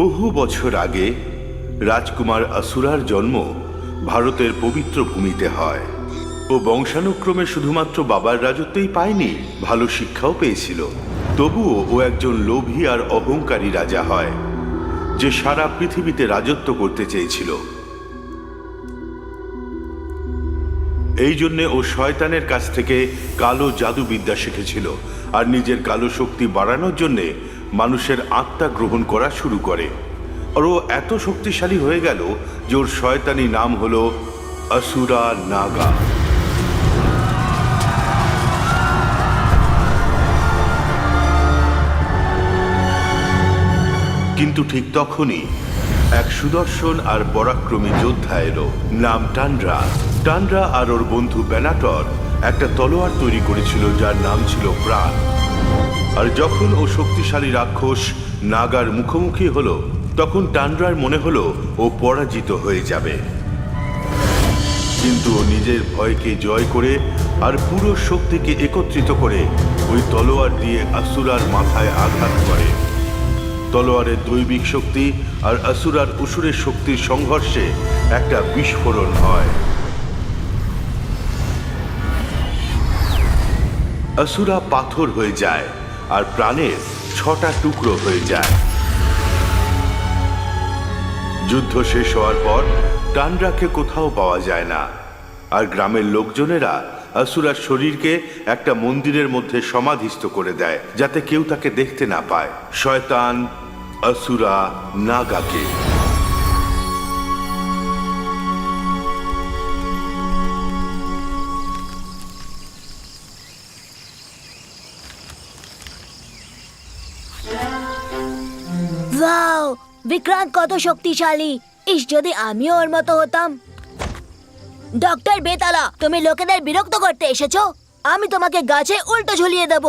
বহু বছর আগে রাজকুমার আসুরার জন্ম ভারতের পবিত্র ভূমিতে হয়। ও বংশানুক্রমে শুধুমাত্র বাবার রাজত্বই পায়নি, ভালো শিক্ষাও পেয়েছিল। তবুও ও একজন লোভী আর অহংকারী রাজা হয়, যে সারা পৃথিবীতে রাজত্ব করতে চেয়েছিল। এই জন্যে ও শয়তানের কাছ থেকে কালো জাদুবিদ্যা শিখেছিল, আর নিজের কালো শক্তি বাড়ানোর জন্যে মানুষের আত্মা গ্রহণ করা শুরু করে। আর ও এত শক্তিশালী হয়ে গেল যে ওর শয়তানি নাম হলো আসুরা নাগা। কিন্তু ঠিক তখনই এক সুদর্শন আর পরাক্রমী যোদ্ধা এলো, নাম টান্ড্রা। টান্ড্রা আর ওর বন্ধু বেনাটর একটা তলোয়ার তৈরি করেছিল যার নাম ছিল প্রাণ। আর যখন ও শক্তিশালী রাক্ষস নাগার মুখোমুখি হলো, তখন টান্ড্রার মনে হলো ও পরাজিত হয়ে যাবে। কিন্তু ও নিজের ভয়কে জয় করে আর পুরো শক্তিকে একত্রিত করে ওই তলোয়ার দিয়ে আসুরার মাথায় আঘাত করে। তলোয়ারের দৈবিক শক্তি আর আসুরার অসুরের শক্তির সংঘর্ষে একটা বিস্ফোরণ হয়। আসুরা পাথর হয়ে যায় আর প্রাণের 6টা টুকরো হয়ে যায়। যুদ্ধ শেষ হওয়ার পর টান্ড্রাকে কোথাও পাওয়া যায় না, আর গ্রামের লোকজনেরা আসুরার শরীরকে একটা মন্দিরের মধ্যে সমাধিস্থ করে দেয়, যাতে কেউ তাকে দেখতে না পায়। শয়তান আসুরা নাগাকে। ওয়াও, বিক্রান্ত কত শক্তিশালী! ইস, যদি আমিও ওর মতো হতাম। ডক্টর বেতালা, তুমি লোকেদের বিরক্ত করতে এসেছো? আমি তোমাকে গাছে উল্টো ঝুলিয়ে দেব।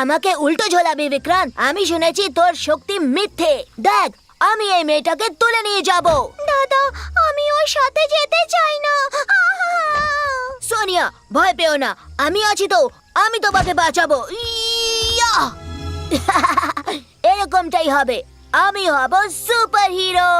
আমাকে উল্টো ঝোলাবি বিক্রান্ত? আমি শুনেছি তোর শক্তি মিথ্যে। দেখ, আমি এই মেয়েটাকে তুলে নিয়ে যাব। দাদা, আমি ওর সাথে যেতে চাই না। সোনিয়া, ভয় পেও না, আমি আছি তো। আমি তোমাকে বাঁচাবো। ইয়া! এরকমটাই হবে। আমি হব সুপার হিরো।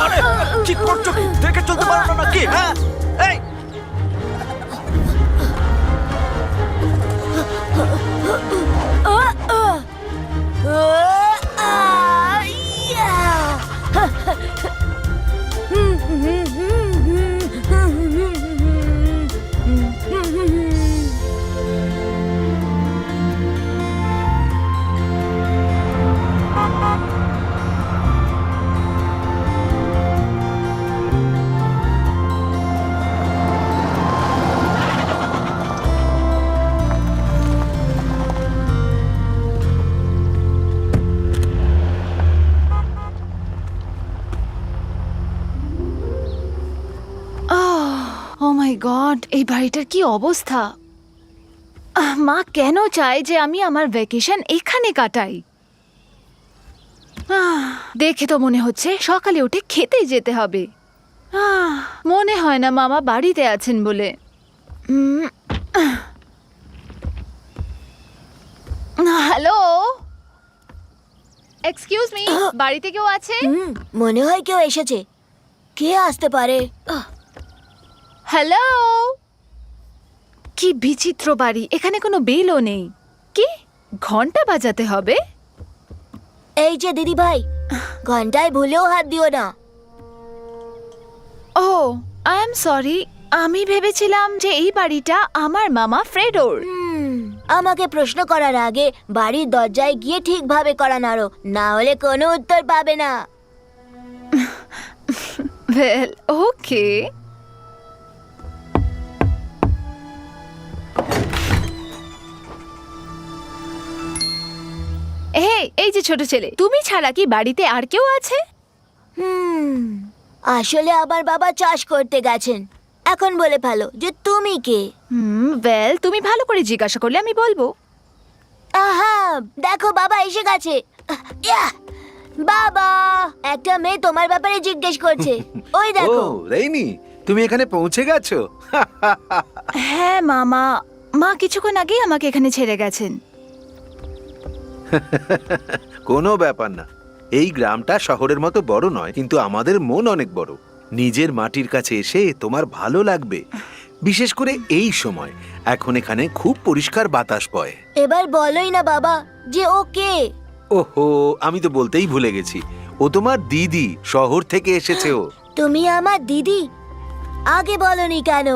আরে কি করছো? কি দেখে চলতে পারো না নাকি? হ্যাঁ, এই ও মাই গড, এই বাড়িটার কি অবস্থা! মা কেন চায় যে আমি আমার ভ্যাকেশন এখানে কাটাই? দেখে তো মনে হচ্ছে সকালে উঠে খেতে যেতে হবে। মনে হয় না মামা বাড়িতে আছেন বলে। হ্যালো, এক্সকিউজ মি, বাড়িতে কেউ আছে? মনে হয় কেউ এসেছে। কে আসতে পারে? হ্যালো, কি বিচিত্র বাড়ি, এখানে কোনো বেলও নেই। কি ঘন্টা বাজাতে হবে? এই যে দিদি ভাই, ঘন্টায় ভুলেও হাত দিও না। ও, আই এম সরি, আমি ভেবেছিলাম যে এই বাড়িটা আমার মামা ফ্রেডোর। আমাকে প্রশ্ন করার আগে বাড়ির দরজায় গিয়ে ঠিকভাবে কড়া নাড়ো, না হলে কোনো উত্তর পাবে না। ওয়েল, ওকে। এই যে ছোট ছেলে, তুমি ছাড়া কি বাড়িতে আর কেউ আছে? আসলে আমার বাবা চাষ করতে গেছেন। এখন বলে ফেলো যে তুমি কে। ওয়েল তুমি ভালো করে জিজ্ঞাসা করলে আমি বলবো। আহা, দেখো বাবা এসে গেছে। ইয়াহ! বাবা, একটা মেয়ে তোমার ব্যাপারে জিজ্ঞেস করছে। ওই ও দেখো। রেইনি, তুমি এখানে পৌঁছে গেছো? হ্যাঁ মামা, মা কিছুক্ষণ আগেই আমাকে এখানে ছেড়ে গেছেন। কোনো ব্যাপার না। এই গ্রামটা শহরের মতো বড় নয়, কিন্তু আমাদের মন অনেক বড়। নিজের মাটির কাছে এসে তোমার ভালো লাগবে, বিশেষ করে এই সময়। এখন এখানে খুব পরিষ্কার বাতাস বয়। এবার বলোই না বাবা যে ও কে। ওহো, আমি তো বলতেই ভুলে গেছি, ও তোমার দিদি, শহর থেকে এসেছে ও। তুমি আমার দিদি? আগে বলনি কেন?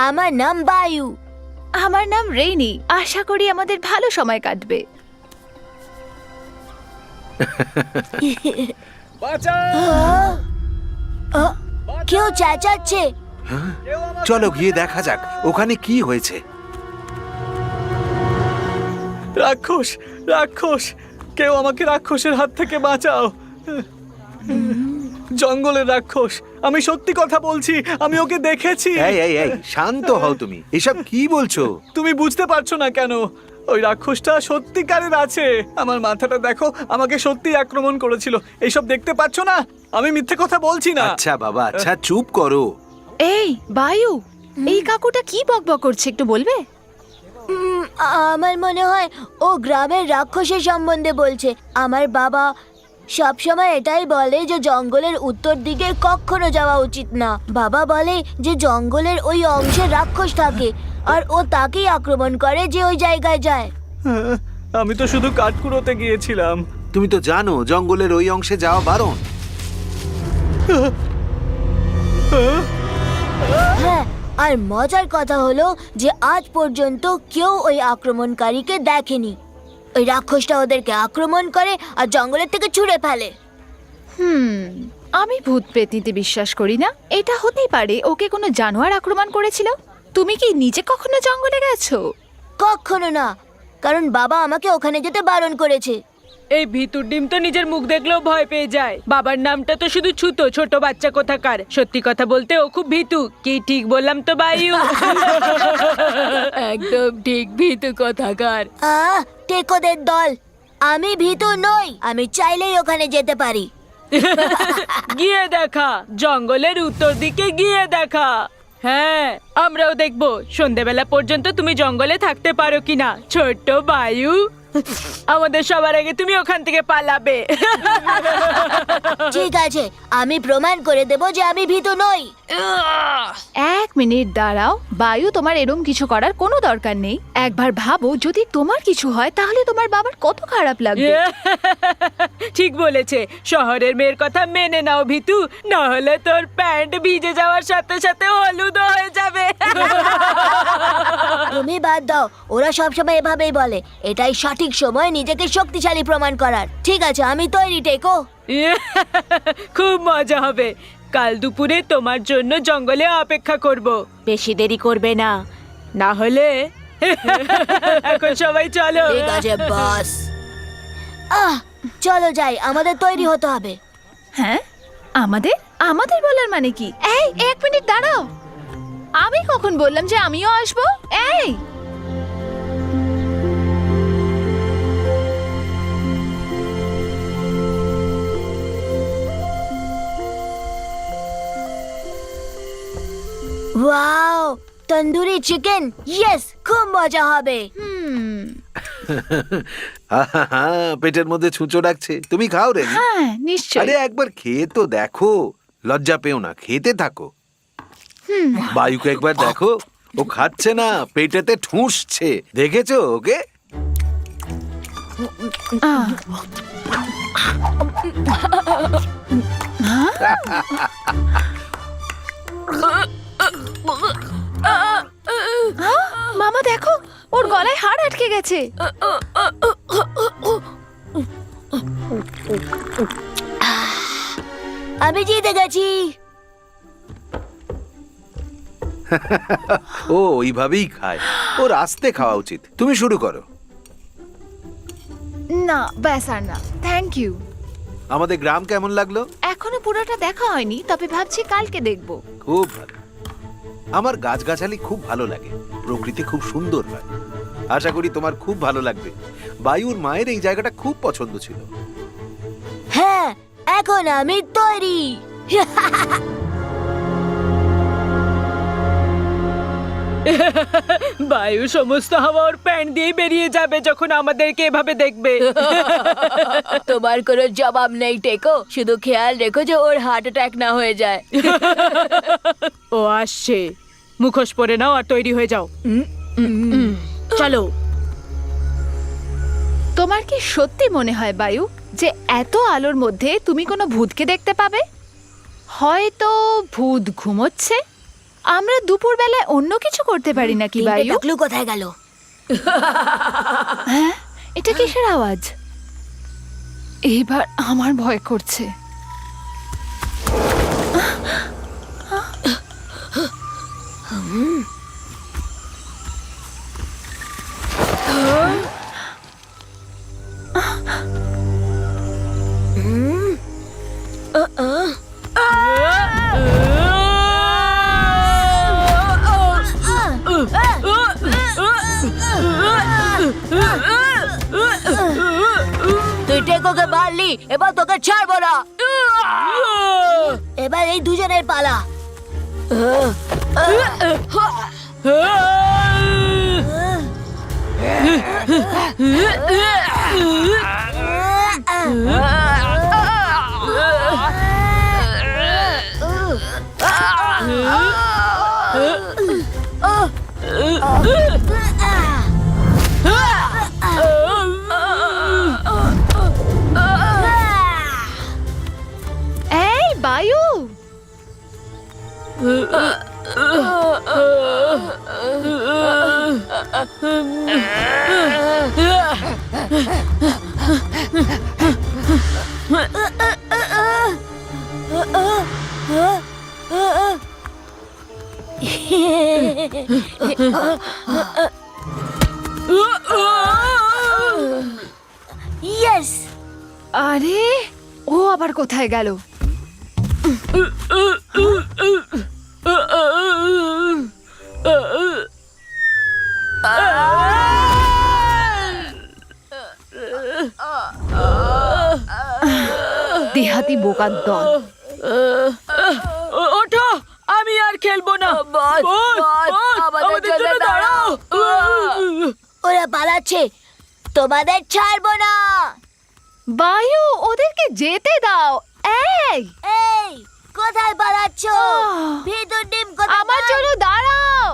আমার নাম বায়ু। আমার নাম রেইনি। আশা করি আমাদের ভালো সময় কাটবে। কেউ চেঁচাচ্ছে। চলো গিয়ে দেখা যাক ওখানে কি হয়েছে। রাক্ষস, রাক্ষস, কেউ আমাকে রাক্ষসের হাত থেকে বাঁচাও। জঙ্গলের রাক্ষস, আমি সত্যি কথা বলছি, আমি ওকে দেখেছি। এই এই এই, শান্ত হও তুমি। এসব কি বলছো? তুমি বুঝতে পারছো না কেন? ওই রাক্ষসটা সত্যিকারের আছে। আমার মাথাটা দেখো, আমাকে সত্যি আক্রমণ করেছিল। এইসব দেখতে পাচ্ছ না? আমি মিথ্যে কথা বলছি না। আচ্ছা বাবা, আচ্ছা চুপ করো। এই বায়ু, এই কাকুটা কি বকবক করছে একটু বলবে? আমার মনে হয় ও গ্রামের রাক্ষসের সম্বন্ধে বলছে। আমার বাবা সবসময় এটাই বলে যে জঙ্গলের উত্তর দিকে কখনো যাওয়া উচিত না। বাবা বলে যে জঙ্গলের ওই অংশে রাক্ষস থাকে, আর ও তাকেই আক্রমণ করে যে ওই জায়গায় যায়। আমি তো শুধু কাঠকুড়োতে গিয়েছিলাম। তুমি তো জানো জঙ্গলের ওই অংশে যাওয়া বারণ। হ্যাঁ, আর মজার কথা হলো যে আজ পর্যন্ত কেউ ওই আক্রমণকারীকে দেখেনি। ওই রাক্ষসটা ওদেরকে আক্রমণ করে আর জঙ্গলের থেকে ছুঁড়ে ফেলে। আমি ভূত প্রেতনিতে বিশ্বাস করি না। এটা হতেই পারে ওকে কোনো জানোয়ার আক্রমণ করেছিল। তুমি কি নিজে কখনো জঙ্গলে গেছো? কখনো না, কারণ বাবা আমাকে ওখানে যেতে বারণ করেছে। এই ভিতুর ডিম তো নিজের মুখ দেখলেও ভয় পেয়ে যায়। বাবার নামটা তো শুধু ছুতো, ছোট বাচ্চা কোথাকার। সত্যি কথা বলতে ও খুব ভীতু। কি ঠিক বললাম তো বায়ু? একদম ঠিক, ভীতু কোথাকার। টেকোদের দল। আমি ভীতু নই, আমি চাইলেই ওখানে যেতে পারি। গিয়ে দেখা, জঙ্গলের উত্তর দিকে গিয়ে দেখা। হ্যাঁ, আমরাও দেখবো সন্ধেবেলা পর্যন্ত তুমি জঙ্গলে থাকতে পারো কিনা, ছোট্ট বায়ু। আমাদের সবার আগে তুমি ওখান থেকে পালাবে। ঠিক আছে, আমি প্রমাণ করে দেব যে আমি ভীতু নই। এক মিনিট দাঁড়াও বায়ু, তোমার এরম কিছু করার কোনো দরকার নেই। একবার ভাবো যদি তোমার কিছু হয় তাহলে তোমার বাবার কত খারাপ লাগবে। ঠিক বলেছে। শহরের মেয়ের কথা মেনে নাও ভিতু, না হলে তোর প্যান্ট ভিজে যাওয়ার সাথে সাথে হলুদ হয়ে যাবে। তুমি বাদ দাও, ওরা সবসময় এভাবেই বলে। এটাই সঠিক সময় নিজেকে শক্তিশালী প্রমাণ করার। ঠিক আছে, আমি তৈরি টেকো। খুব মজা হবে। কাল দুপুরে তোমার জন্য জঙ্গলে অপেক্ষা করব। বেশি দেরি করবে না, না হলে। এখন সবাই চলো। ঠিক আছে বস। চলো যাই, আমাদের তৈরি হতে হবে। হ্যাঁ, আমাদের আমাদের বলার মানে কি? এই এক মিনিট দাঁড়াও, আমি কখন বললাম যে আমিও আসবো? এই ওয়াও, তন্দুরি চিকেন। ইয়েস, খুব মজা হবে। আহা, পেটের মধ্যে ছুঁচো ডাকছে। তুমি খাও রে। হ্যাঁ নিশ্চয়ই। আরে একবার খেয়ে তো দেখো, লজ্জা পেও না, খেতে থাকো। বায়ুকে একবার দেখো, ও খাচ্ছে না, পেটেতে ঠুসছে। দেখেছো ওকে? আহ, মামা দেখো, ওর গলায় হাড় আটকে গেছে। আমি জিতে গেছি। ও ওইভাবেই খায়, ওর আস্তে খাওয়া উচিত। তুমি শুরু করো। না ব্যাস আর না, থ্যাংক ইউ। আমাদের গ্রাম কেমন লাগলো? এখনো পুরোটা দেখা হয়নি, তবে ভাবছি কালকে দেখবো। খুব ভালো। আমার গাছগাছালি খুব ভালো লাগে, প্রকৃতি খুব সুন্দর হয়। আশা করি তোমার খুব ভালো লাগবে। বায়ুর মায়ের এই জায়গাটা খুব পছন্দ ছিল। হ্যাঁ, এখন আমি তৈরি। বায়ু সমস্ত হাওয়া ওর প্যান্ট দিয়ে বেরিয়ে যাবে যখন আমাদেরকে এভাবে দেখবে। তোমার কোনো জবাব নেই টেকো, শুধু খেয়াল রেখো যে ওর হার্ট অ্যাটাক না হয়ে যায়। ও আসছে, মুখোশ পরে নাও আর তৈরি হয়ে যাও। চলো। তোমার কি সত্যি মনে হয় বায়ু যে এত আলোর মধ্যে তুমি কোনো ভূতকে দেখতে পাবে? হয়তো ভূত ঘুমোচ্ছে। আমরা দুপুরবেলায় অন্য কিছু করতে পারি নাকি বায়ু? টাকলু কোথায় গেল? হ্যাঁ, এটা কিসের আওয়াজ? এবার আমার ভয় করছে। তুই টেকোকে মারলি, এবার তোকে ছাড়বো না। এবার এই দুজনের পালা। এই বায়ু, ইয়েস। আরে ও আবার কোথায় গেল? দেহাতি বোকার দল। ওঠো, আমি আর খেলবো না। বস, বস, বস, বস, আমাদের আমাদের জন্য জন্য দাঁড়াও। ওরা পালাচ্ছে, তোমাদের ছাড়বো না। বায়ু, ওদেরকে যেতে দাও। এই এই, কোথায় পালাচ্ছ? ভিতর ডিম কোথায়? আমার জন্য দাঁড়াও।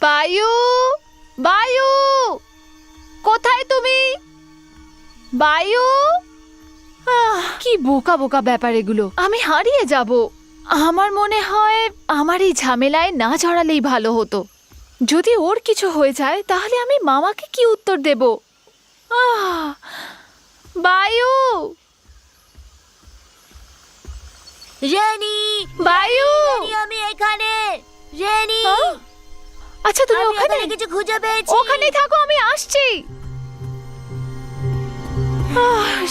বায়ু, বায়ু, কোথায় তুমি? বায়ু, কি বোকা বোকা ব্যাপার এগুলো। আমি হারিয়ে যাব। আমার মনে হয় আমার এই ঝামেলায় না জড়ালেই ভালো হতো। যদি ওর কিছু হয়ে যায় তাহলে আমি মামাকে কি উত্তর দেব? বায়ু, রেনি, বায়ু, রেনি, আমি এখানে। রেনি, আচ্ছা তুমি আমি ওখানে? এখানে কিছু খুঁজে পেয়েছি। ওখানেই থাকো, আমি আসছি।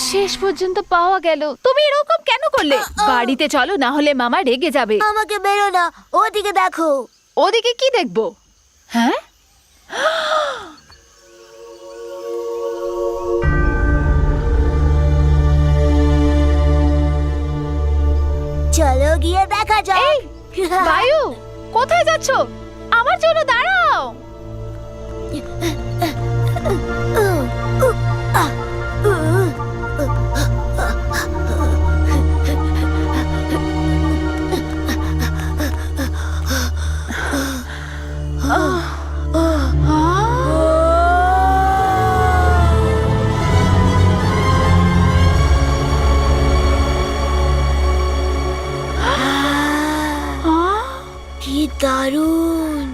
শেষ পর্যন্ত পাওয়া গেল। তুমি এরকম কেন করলে? বাড়িতে চলো, না হলে মামা রেগে যাবে। আমাকে বেরো না, ওদিকে দেখো। ওদিকে কি দেখবো? হ্যাঁ, চলো গিয়ে দেখা যাক। এই বায়ু, কোথায় যাচ্ছ? আমার জন্য দাঁড়াও। কি দারুণ!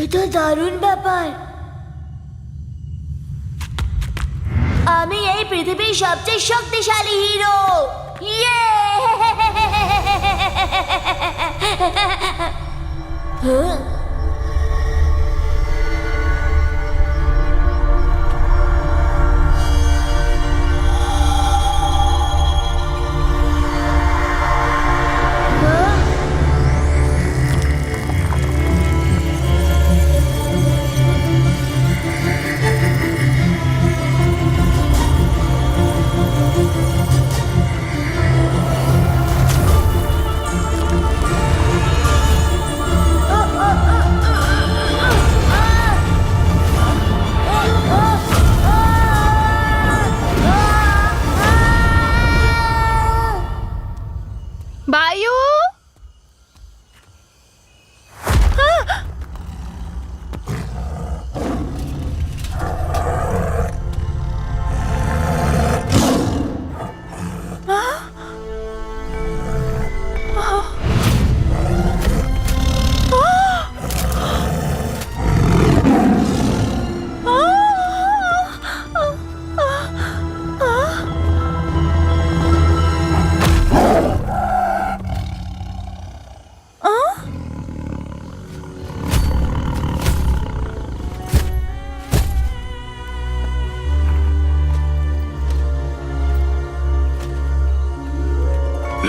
এটা দারুণ ব্যাপার। আমি এই পৃথিবীর সবচেয়ে শক্তিশালী হিরো। ইয়ে! হ্যাঁ? বায়ু,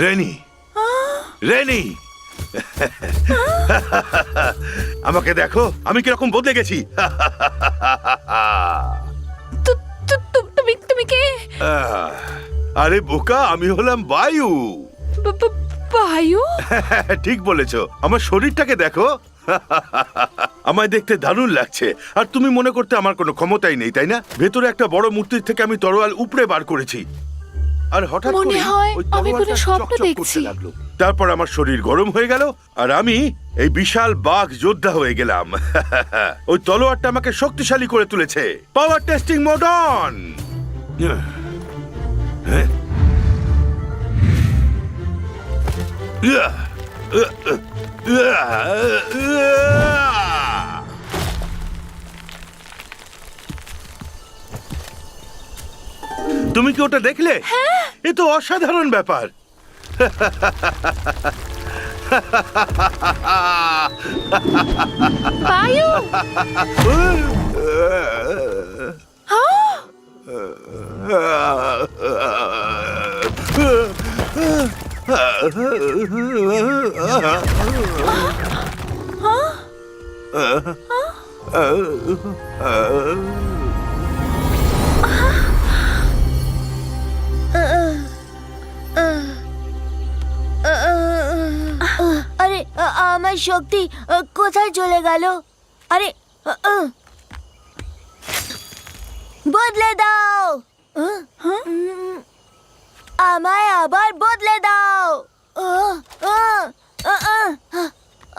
রেনি, রেনি, আমাকে দেখো, আমি কিরকম বদলে গেছি। তুমি কে? আরে বোকা, আমি হলাম বায়ু। বায়ু? ঠিক বলেছো, আমার শরীরটাকে দেখো। আমায় দেখতে দারুণ লাগছে। আর তুমি মনে করতে আমার কোনো ক্ষমতাই নেই, তাই না? ভেতরে একটা বড় মূর্তির থেকে আমি তরোয়াল উপড়ে বার করেছি। আর হঠাৎ মনে করে হয় ওই আমি কোনো তরোয়ালটা স্বপ্ন চকচক দেখছি। করতে লাগলো। তারপর আমার শরীর গরম হয়ে গেল আর আমি এই বিশাল বাঘ যোদ্ধা হয়ে গেলাম। ওই তলোয়ারটা আমাকে শক্তিশালী করে তুলেছে। পাওয়ার টেস্টিং মোড অন। তুমি কি ওটা দেখলে? এ তো অসাধারণ ব্যাপার। বায়ু, আরে আমার শক্তি কোথায় চলে গেল? আরে বদলে দাও। আমায় আবার বদলে দাও।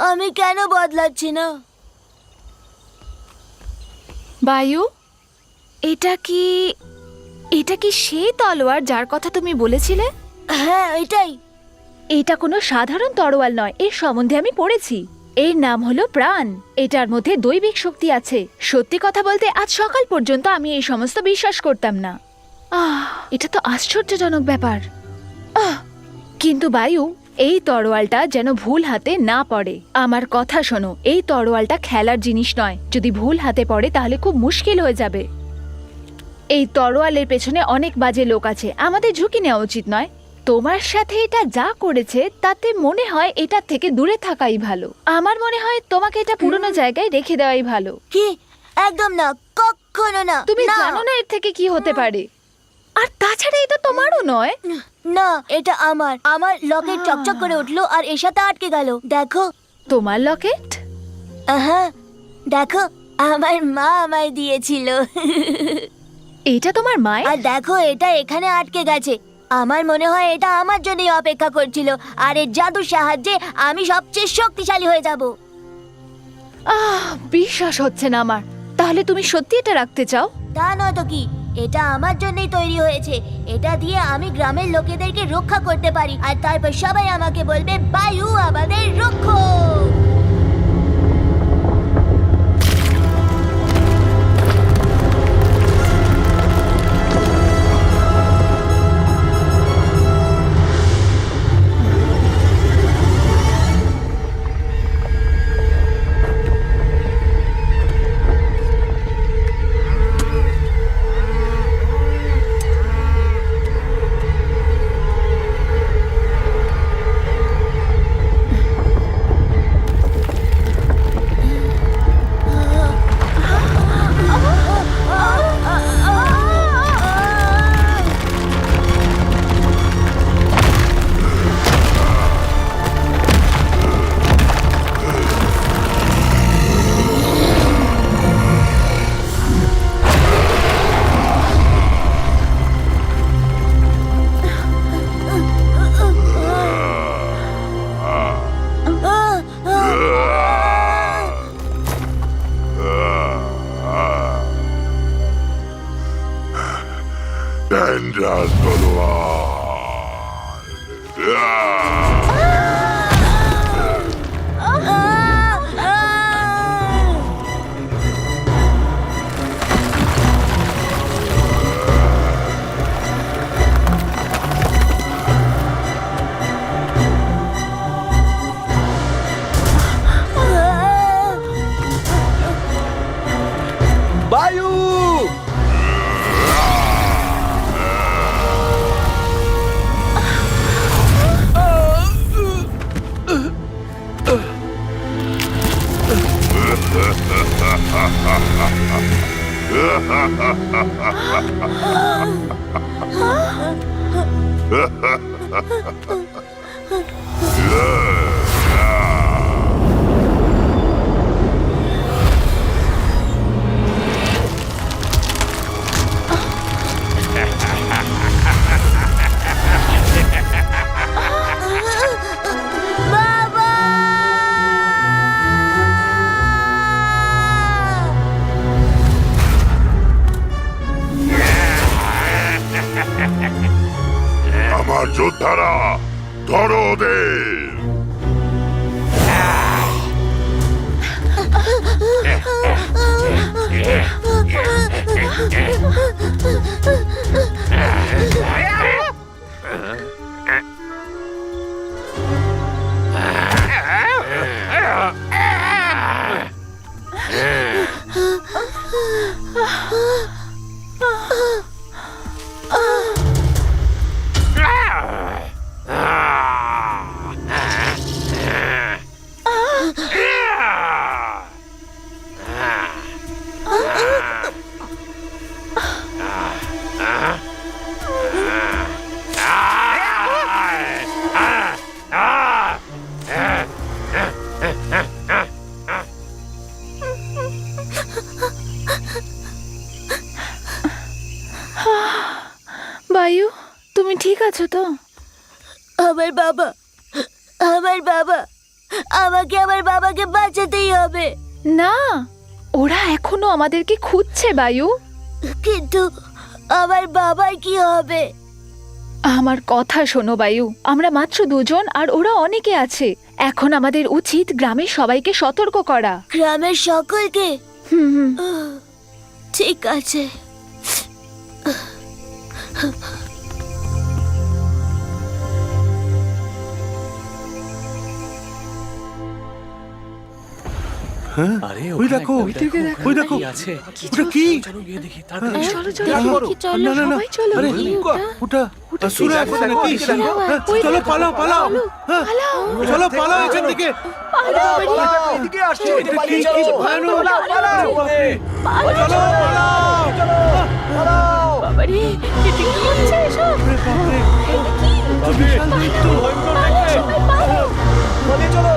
আমি কেন বদলাচ্ছি না? বায়ু, এটা কি সেই তলোয়ার যার কথা তুমি বলেছিলে? হ্যাঁ, এটাই। এটা কোনো সাধারণ তরোয়াল নয়, এর সম্বন্ধে আমি পড়েছি। এর নাম হলো প্রাণ। এটার মধ্যে দৈবিক শক্তি আছে। সত্যি কথা বলতে আজ সকাল পর্যন্ত আমি এই সমস্ত বিশ্বাস করতাম না। এটা তো আশ্চর্যজনক ব্যাপার। কিন্তু বায়ু, এই তরোয়ালটা যেন ভুল হাতে না পড়ে। আমার কথা শোনো, এই তরোয়ালটা খেলার জিনিস নয়। যদি ভুল হাতে পড়ে তাহলে খুব মুশকিল হয়ে যাবে। এই তরোয়ালের পেছনে অনেক বাজে লোক আছে, আমাদের ঝুঁকি নেওয়া উচিত নয়। তোমার সাথে এটা যা করেছে তাতে মনে হয় এটা থেকে দূরে থাকাই ভালো। আমার মনে হয় তোমাকে এটা পুরনো জায়গায় রেখে দেওয়াই ভালো। কি? একদম না, কখনো না। তুমি না। জানো না এর থেকে কি হতে পারে। আর তাছাড়া এটা তোমারও নয়। না, এটা আমার লকেট চকচক করে উঠলো আর এর সাথে আটকে গেল। দেখো। তোমার লকেট? হ্যাঁ, দেখো, আমার মা আমায় দিয়েছিল। এটা তোমার মায়ের? আর দেখো, এটা এখানে আটকে গেছে। আমার মনে হয় এটা আমার জন্যই অপেক্ষা করছিল, আর এর জাদুর সাহায্যে আমি সবচেয়ে শক্তিশালী হয়ে যাব। বিশ্বাস হচ্ছে না আমার। তাহলে তুমি সত্যি এটা রাখতে চাও? তা নয় তো কি, এটা আমার জন্যই তৈরি হয়েছে। এটা দিয়ে আমি গ্রামের লোকেদেরকে রক্ষা করতে পারি, আর তারপর সবাই আমাকে বলবে বায়ু আমাদের রক্ষক। ট্যান্ড্রার বায়ু! বাবা! আমার যোদ্ধারা, ধরো ওদের। বায়ু, তুমি ঠিক আছো তো? আমার বাবা, আমাকে আমার বাবাকে বাঁচাতেই হবে। না, ওরা এখনো আমাদেরকে খুঁজছে বায়ু। কিন্তু আমার বাবার কি হবে? আমার কথা শোনো বায়ু, আমরা মাত্র দুজন আর ওরা অনেকে আছে। এখন আমাদের উচিত গ্রামের সবাইকে সতর্ক করা। গ্রামের সকলকে? হুম। ঠিক আছে। আরে ওই দেখো, ওই দেখো, আছে। ওটা কি? চলো গিয়ে দেখি তাড়াতাড়ি। চলো চলো দেখো, দেখি, চলো না, না, না, সবাই চলো। আরে, কি ওটা? ওটা সুরা দেখো, আছে নাকি? দেখো, দেখো, হ্যাঁ, ওই চলো দেখো, পালাও, পালাও, হ্যাঁ, চলো পালাও এখান থেকে। এদিকে আসছে, এটা কি ভয়ানক! চলো পালাও! বাবারে, এটা কি হচ্ছে এসব? বাপরে, তো ভয়ঙ্কর দেখতে। পালিয়ে চলো।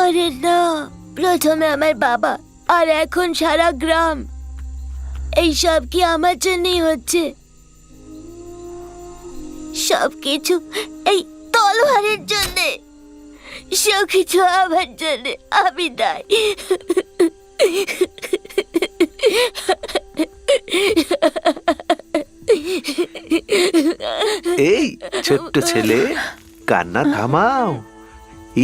আরে না, প্রথমে আমার বাবা আর এখন সারা গ্রাম। এই সব কি আমার জন্যই হচ্ছে? সবকিছু এই তলোয়ারের জন্যে, সবকিছু আমার জন্যে। আমি দায়। এই ছোট্ট ছেলে, কান্না থামাও।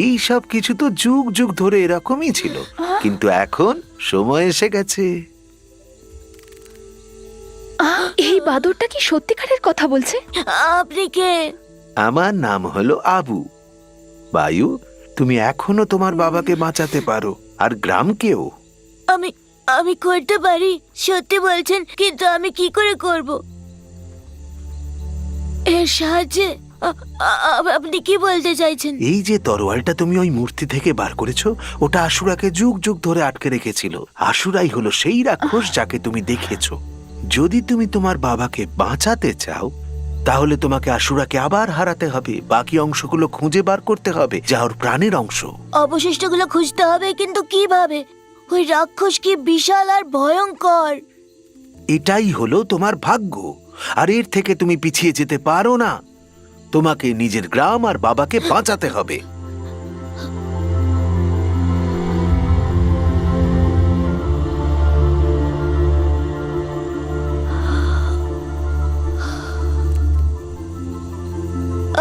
এই সব কিছু তো যুগ যুগ ধরে এরকমই ছিল, কিন্তু এখন সময় এসে গেছে। এই বাদরটা কি সত্যিকারের কথা বলছে? আপনি কে? আমার নাম হলো আবু। বায়ু, তুমি এখনো তোমার বাবাকে বাঁচাতে পারো, আর গ্রামকেও। আমি আমি করতে পারি, সত্যি বলছেন, কিন্তু আমি কি করে করব? এর সাহায্যে আপনি কি বলতে চাইছেন? এই যে তরোয়ালটা তুমি ওই মূর্তি থেকে বার করেছো, ওটা আসুরাকে যুগ যুগ ধরে আটকে রেখেছিল। আসুরাই হলো সেই রাক্ষস যাকে তুমি দেখেছো। যদি তুমি তোমার বাবাকে বাঁচাতে চাও, তাহলে তোমাকে আসুরাকে আবার হারাতে হবে। বাকি অংশগুলো খুঁজে বার করতে হবে, যা ওর প্রাণের অংশ। অবশিষ্টগুলো খুঁজতে হবে, কিন্তু কিভাবে? ওই রাক্ষস কি বিশাল আর ভয়ঙ্কর। এটাই হলো তোমার ভাগ্য, আর এর থেকে তুমি পিছিয়ে যেতে পারো না। তোমাকে নিজের গ্রাম আর বাবাকে বাঁচাতে হবে।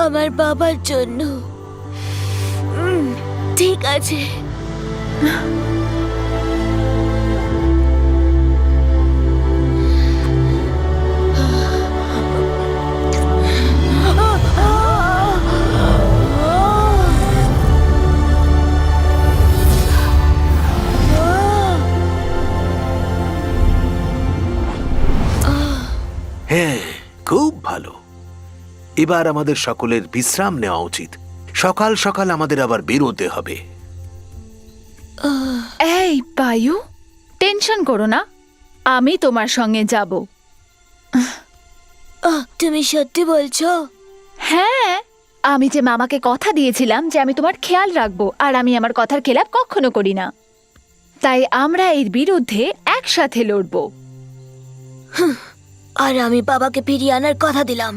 আমার বাবার জন্য। ঠিক আছে। হ্যাঁ, খুব ভালো। এবার আমাদের সকলের বিশ্রাম নেওয়া উচিত। সকাল সকাল আমাদের আবার বেরোতে হবে। এই বায়ু, টেনশন করো না, আমি তোমার সঙ্গে যাব। তুমি সত্যি বলছো? হ্যাঁ, আমি যে মামাকে কথা দিয়েছিলাম যে আমি তোমার খেয়াল রাখবো, আর আমি আমার কথার খেলাপ কখনো করি না। তাই আমরা এর বিরুদ্ধে একসাথে লড়বো। আর আমি বাবাকে ফিরিয়ে আনার কথা দিলাম।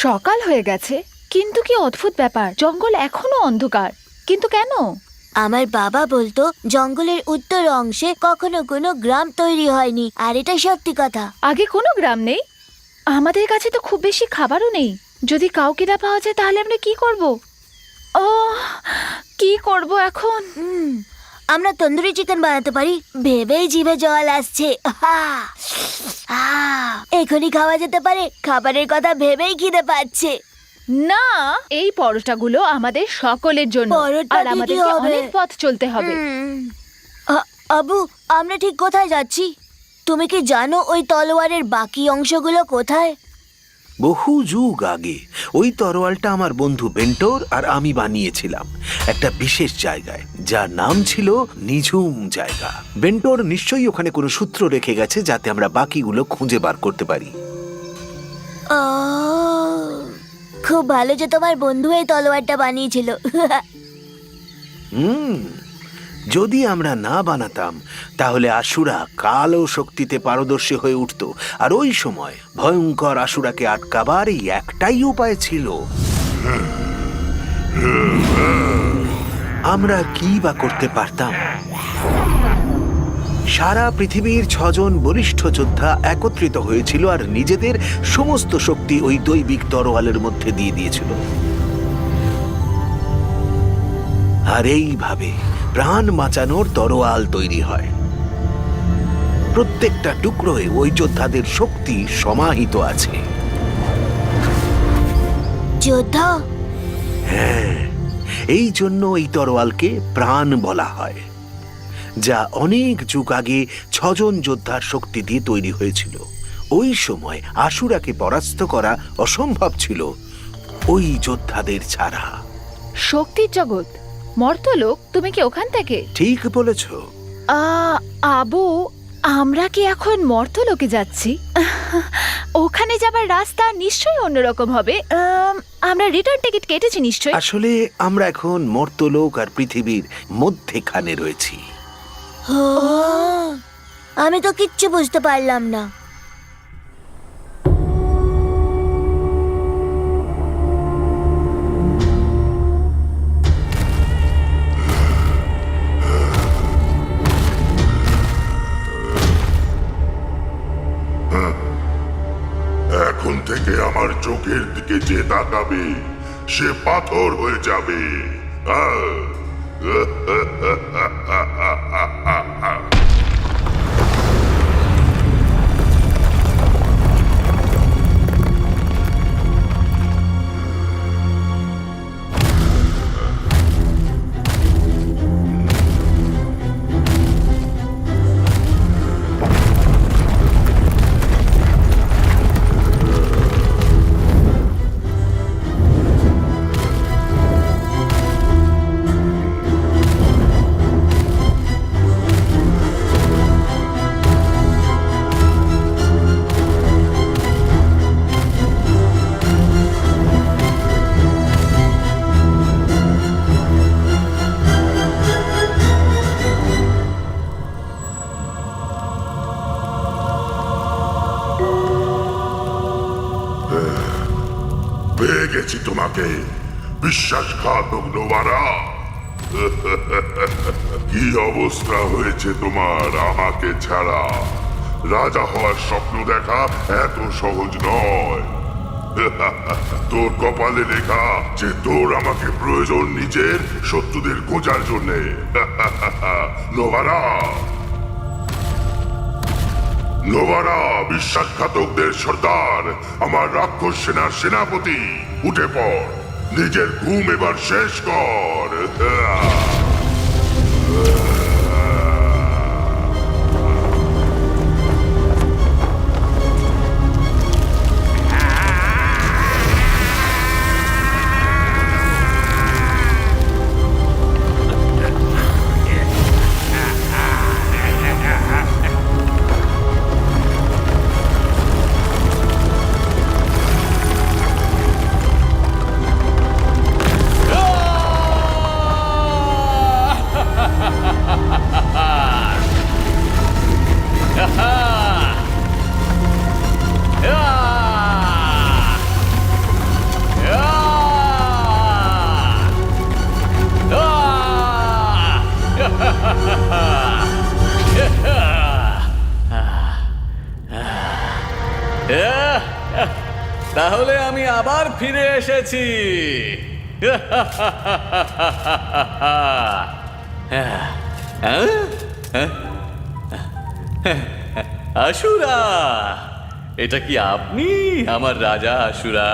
সকাল হয়ে গেছে, কিন্তু কি অদ্ভুত ব্যাপার, জঙ্গল এখনো অন্ধকার। কিন্তু কেন? আমার বাবা বলতো জঙ্গলের উত্তর অংশে কখনো কোনো গ্রাম তৈরি হয়নি, আর এটা সত্যি কথা। আগে কোনো গ্রাম নেই? আমাদের কাছে তো খুব বেশি খাবারও নেই। যদি কাউকে না পাওয়া যায় তাহলে আমরা কি করব? ও কি করব এখন? আমরা তন্দুরি চিকেন বানাতে পারি, ভেবেই জিভে জল আসছে। এখনই খাওয়া যেতে পারে, খাবারের কথা ভেবেই খিদে পাচ্ছে। না, এই পরোটাগুলো আমাদের সকলের জন্য, পরোটা আর দিয়ে কি আমাদেরকে হবে? অনেক পথ চলতে হবে। আবু, আমরা ঠিক কোথায় যাচ্ছি? তুমি কি জানো ওই তলোয়ারের বাকি অংশগুলো কোথায়? বহু যুগ আগে ওই তরোয়ালটা আমার বন্ধু বেন্টোর আর আমি বানিয়েছিলাম একটা বিশেষ জায়গায়, যার নাম ছিল নিঝুম জায়গা। বেন্টোর নিশ্চয়ই ওখানে কোনো সূত্র রেখে গেছে যাতে আমরা বাকিগুলো খুঁজে বার করতে পারি। ও, খুব ভালো যে তোমার বন্ধু এই তলোয়ারটা বানিয়েছিল। যদি আমরা না বানাতাম তাহলে আসুরা কালো শক্তিতে পারদর্শী হয়ে উঠত, আর ওই সময় ভয়ঙ্কর আসুরাকে আটকাবার এই একটাই উপায় ছিল। আমরা কি বা করতে পারতাম? সারা পৃথিবীর 6 জন বলিষ্ঠ যোদ্ধা একত্রিত হয়েছিল আর নিজেদের সমস্ত শক্তি ওই দৈবিক তরোয়ালের মধ্যে দিয়ে দিয়েছিল। আর এইভাবে প্রাণ বাঁচানোর তরোয়াল তৈরি হয়। প্রত্যেকটা টুকরোয় ওই যোদ্ধাদের শক্তি সমাহিত আছে। যোদ্ধা? হ্যাঁ, এই জন্য এই তরোয়ালকে প্রাণ বলা হয়, যা অনেক যুগ আগে 6 জন যোদ্ধার শক্তি দিয়ে তৈরি হয়েছিল। ওই সময় আসুরাকে পরাস্ত করা অসম্ভব ছিল ওই যোদ্ধাদের ছাড়া। শক্তির জগৎ, মর্তলোক, তুমি কি ওখান থেকে? ঠিক বলেছ। আবু, আমরা কি এখন মর্তলোকে যাচ্ছি? ওখানে যাবার রাস্তা নিশ্চয়ই অন্যরকম হবে। আমরা রিটার্ন টিকিট কেটেছি নিশ্চয়ই। আসলে আমরা এখন মর্তলোক আর পৃথিবীর মধ্যেখানে রয়েছি। আমি তো কিচ্ছু বুঝতে পারলাম না। এখন থেকে আমার চোখের দিকে যে তাকাবে সে পাথর হয়ে যাবে। পেয়ে গেছি তোমাকে, বিশ্বাসঘাতক নোভারা। কি অবস্থা হয়েছে তোমার আমাকে ছাড়া? রাজা হওয়ার স্বপ্ন দেখা এত সহজ নয়। তোর কপালে লেখা যে তোর আমাকে প্রয়োজন নিজের শত্রুদের খোঁজার জন্যে। নোভারা, নোভারা, বিশ্বাসঘাতকদের সর্দার, আমার রাক্ষস সেনার সেনাপতি, উঠে পড়, নিজের ঘুম এবার শেষ কর। তাহলে আমি আবার ফিরে এসেছি। আসুরা, এটা কি আপনি আমার রাজা আসুরা?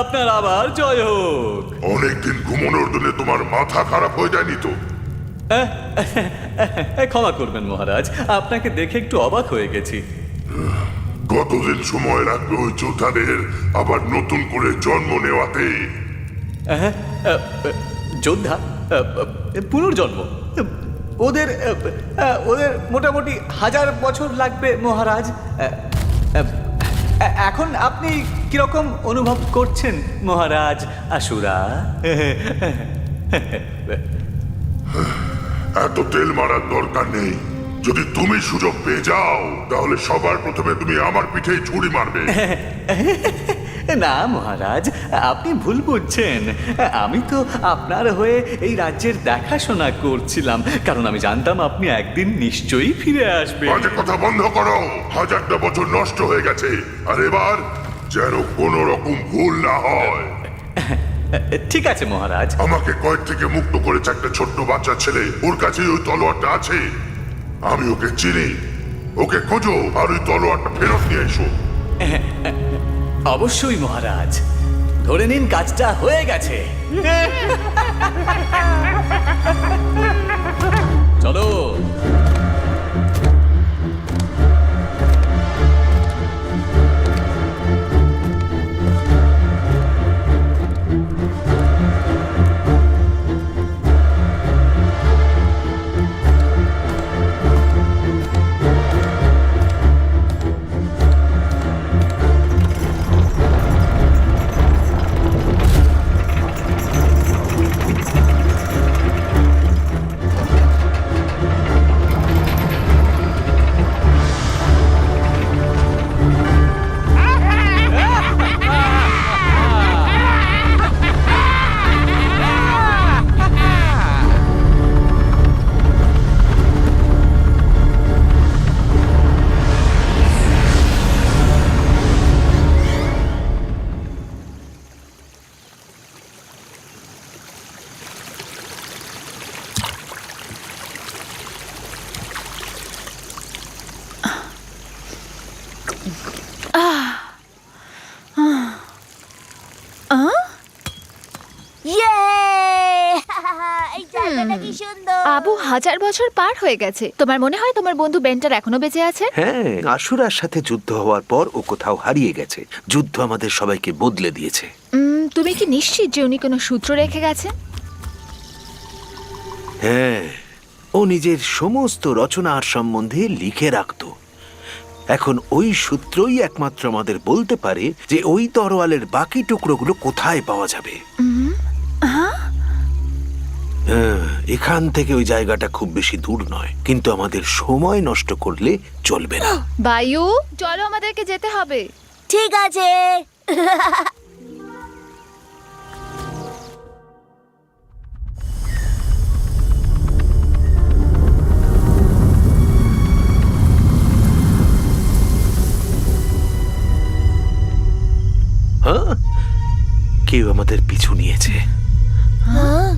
আপনার আবার জয় হোক। অনেকদিন ঘুমানোর জন্য তোমার মাথা খারাপ হয়ে যায়নি তো? ক্ষমা করবেন মহারাজ, আপনাকে দেখে একটু অবাক হয়ে গেছি। কতদিন সময় লাগবে ওই যোদ্ধাদের আবার নতুন করে জন্ম নেওয়াতে? যোদ্ধা পুনর্জন্ম, ওদের ওদের মোটামুটি 1000 বছর লাগবে মহারাজ। এখন আপনি কিরকম অনুভব করছেন মহারাজ আসুরা? এত তেল মারার দরকার নেই। যদি তুমি সুযোগ পেয়ে যাও তাহলে সবার প্রথমে তুমি আমার পিঠে ছুরি মারবে। না মহারাজ, আপনি ভুল বুঝছেন। আমি তো আপনার হয়ে এই রাজ্যের দেখাশোনা করছিলাম, কারণ আমি জানতাম আপনি একদিন নিশ্চয়ই ফিরে আসবেন। বাজে কথা বন্ধ করো। 1000টা বছর নষ্ট হয়ে গেছে, আর এবার যেন কোনো রকম ভুল না হয়। ঠিক আছে মহারাজ। আমাকে কয়েদ থেকে মুক্ত করেছে একটা ছোট্ট বাচ্চা ছেলে, ওর কাছে ওই তলোয়ারটা আছে। আমি ওকে চিনি। ওকে খোঁজো আর ওই তলোয়ারটা ফেরত নিয়ে এসো। অবশ্যই মহারাজ, ধরে নিন কাজটা হয়ে গেছে। চলো। ইয়ে! এই জায়গাটা কি সুন্দর। আবু 1000 বছর পার হয়ে গেছে। তোমার মনে হয় তোমার বন্ধু বেন্টার এখনো বেঁচে আছে? হ্যাঁ, আসুরার সাথে যুদ্ধ হওয়ার পর ও কোথাও হারিয়ে গেছে। যুদ্ধ আমাদের সবাইকে বদলে দিয়েছে। তুমি কি নিশ্চিত যে উনি কোনো সূত্র রেখে গেছেন? হ্যাঁ, ও নিজের সমস্ত রচনার সম্বন্ধে লিখে রাখতো। এখন ওই সূত্রই একমাত্র আমাদের বলতে পারে যে ওই তরোয়ালের বাকি টুকরোগুলো কোথায় পাওয়া যাবে। হ্যাঁ, এখান থেকে ওই জায়গাটা খুব বেশি দূর নয়, কিন্তু আমাদের সময় নষ্ট করলে চলবে না। বায়ু, চলো, আমাদেরকে যেতে হবে। ঠিক আছে। হ্যাঁ, কেউ আমাদের পিছু নিয়েছে। হ্যাঁ?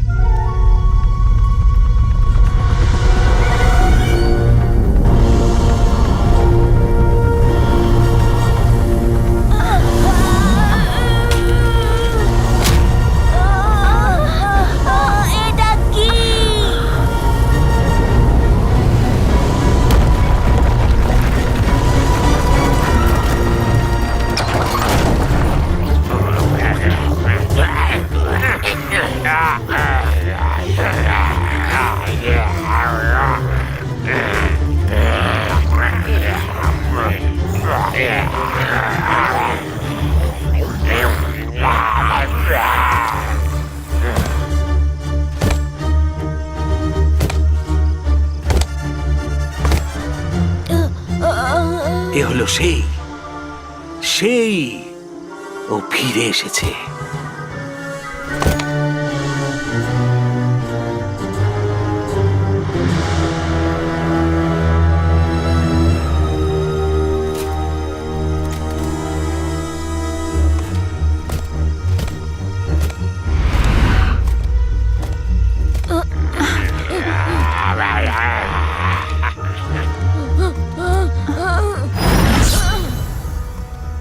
এটা কি? এ হলো সেই সেই ও ফিরে এসেছে।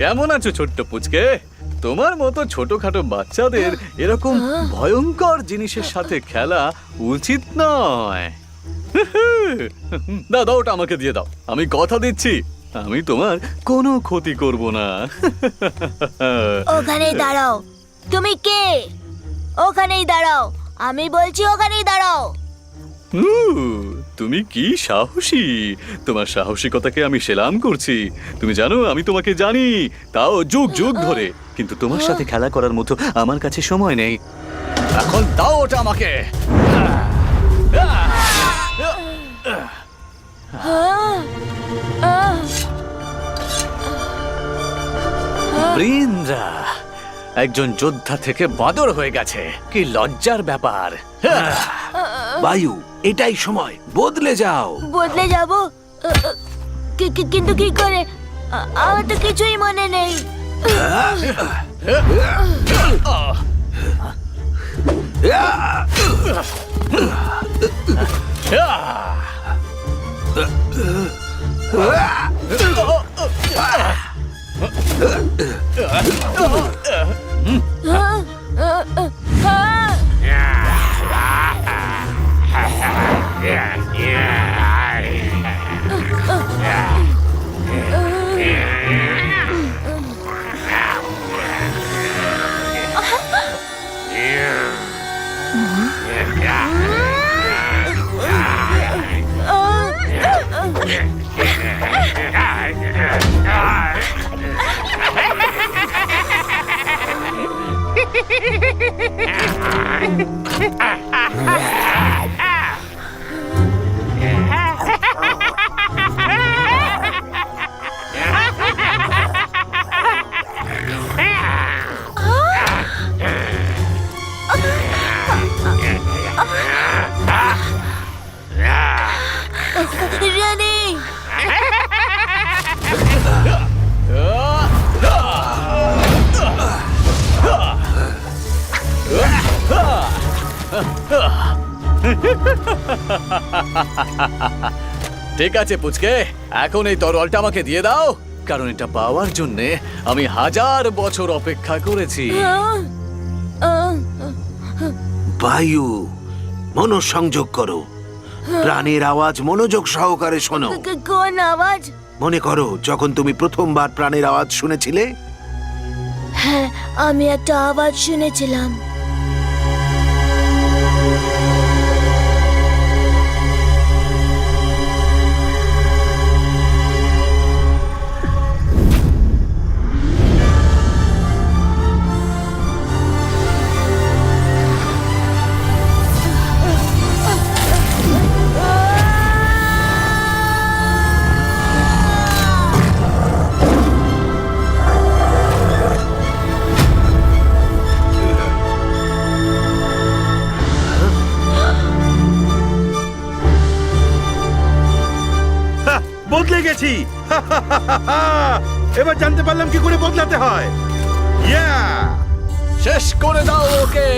কেমন আছো ছোট্ট পুচকে? তোমার মতো ছোটখাটো বাচ্চাদের এরকম ভয়ঙ্কর জিনিসের সাথে খেলা উচিত নয়। দাও দাও, ওটা আমাকে দিয়ে দাও। আমি কথা দিচ্ছি আমি তোমার কোনো ক্ষতি করব না। ওখানেই দাঁড়াও। তুমি কে? ওখানেই দাঁড়াও, আমি বলছি ওখানেই দাঁড়াও। তুমি কি সাহসী! তোমার সাহসিকতাকে আমি সেলাম করছি। তুমি জানো আমি তোমাকে জানি, তাও যুগ যুগ ধরে, কিন্তু তোমার সাথে খেলা করার মতো আমার কাছে সময় নেই। এখন দাও ওটা আমাকে। বৃন্দা একজন যোদ্ধা থেকে বাদর হয়ে গেছে, কি লজ্জার ব্যাপার। বায়ু, এটাই সময়, বদলে যাও। বদলে যাব? কিন্তু কি করে? আমার তো কিছুই মনে নেই। রানী, ঠিক আছে পুচকে, এখন এই তরোয়ালটা আমাকে দিয়ে দাও, কারণ এটা পাওয়ার জন্য আমি 1000 বছর অপেক্ষা করেছি। বায়ু, মনোসংযোগ করো, প্রাণের আওয়াজ মনোযোগ সহকারে শোনো। কোন আওয়াজ? মনে করো যখন তুমি প্রথমবার প্রাণের আওয়াজ শুনেছিলে। হ্যাঁ, আমি একটা আওয়াজ শুনেছিলাম। বদলে গেছি। এবার জানতে পারলাম কি করে বদলাতে হয়। শেষ করে দাও ওকে।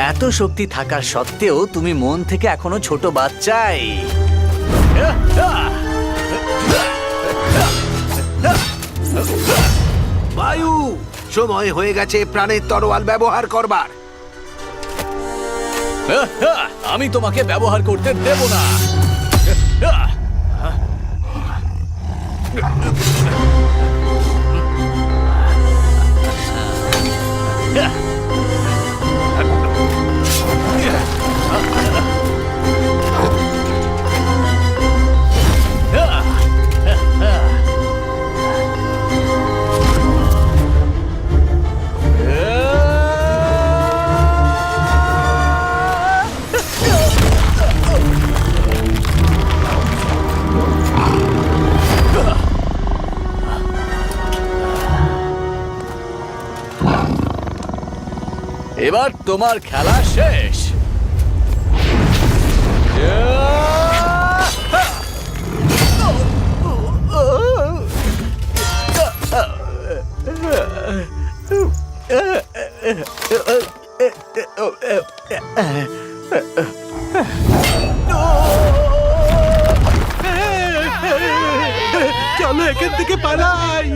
এত শক্তি থাকা সত্ত্বেও তুমি মন থেকে এখনো ছোট বাচ্চাই। বায়ু, সময় হয়ে গেছে প্রাণের তরোয়াল ব্যবহার করবার। আমি তোমাকে ব্যবহার করতে দেব না। এবার তোমার খেলা শেষ। চলো এখান থেকে পালাই।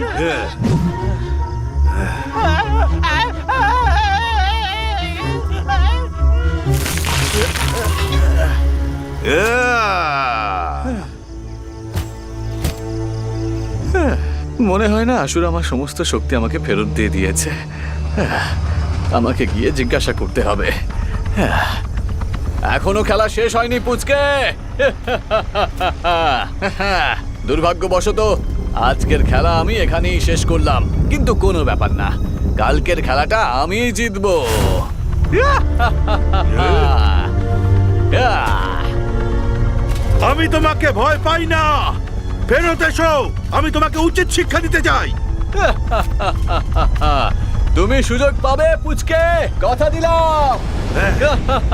মনে হয় না আসুর আমার সমস্ত শক্তি আমাকে ফেরত দিয়ে দিয়েছে। আমাকে গিয়ে জিজ্ঞাসা করতে হবে। এখনো খেলা শেষ হয়নি পুচকে। দুর্ভাগ্যবশত আজকের খেলা আমি এখানেই শেষ করলাম, কিন্তু কোনো ব্যাপার না, কালকের খেলাটা আমি জিতবো। আমি তোমাকে ভয় পাই না, ফেরত এসো, আমি তোমাকে উচিত শিক্ষা দিতে চাই। তুমি সুযোগ পাবে পুচকে, কথা দিলাম।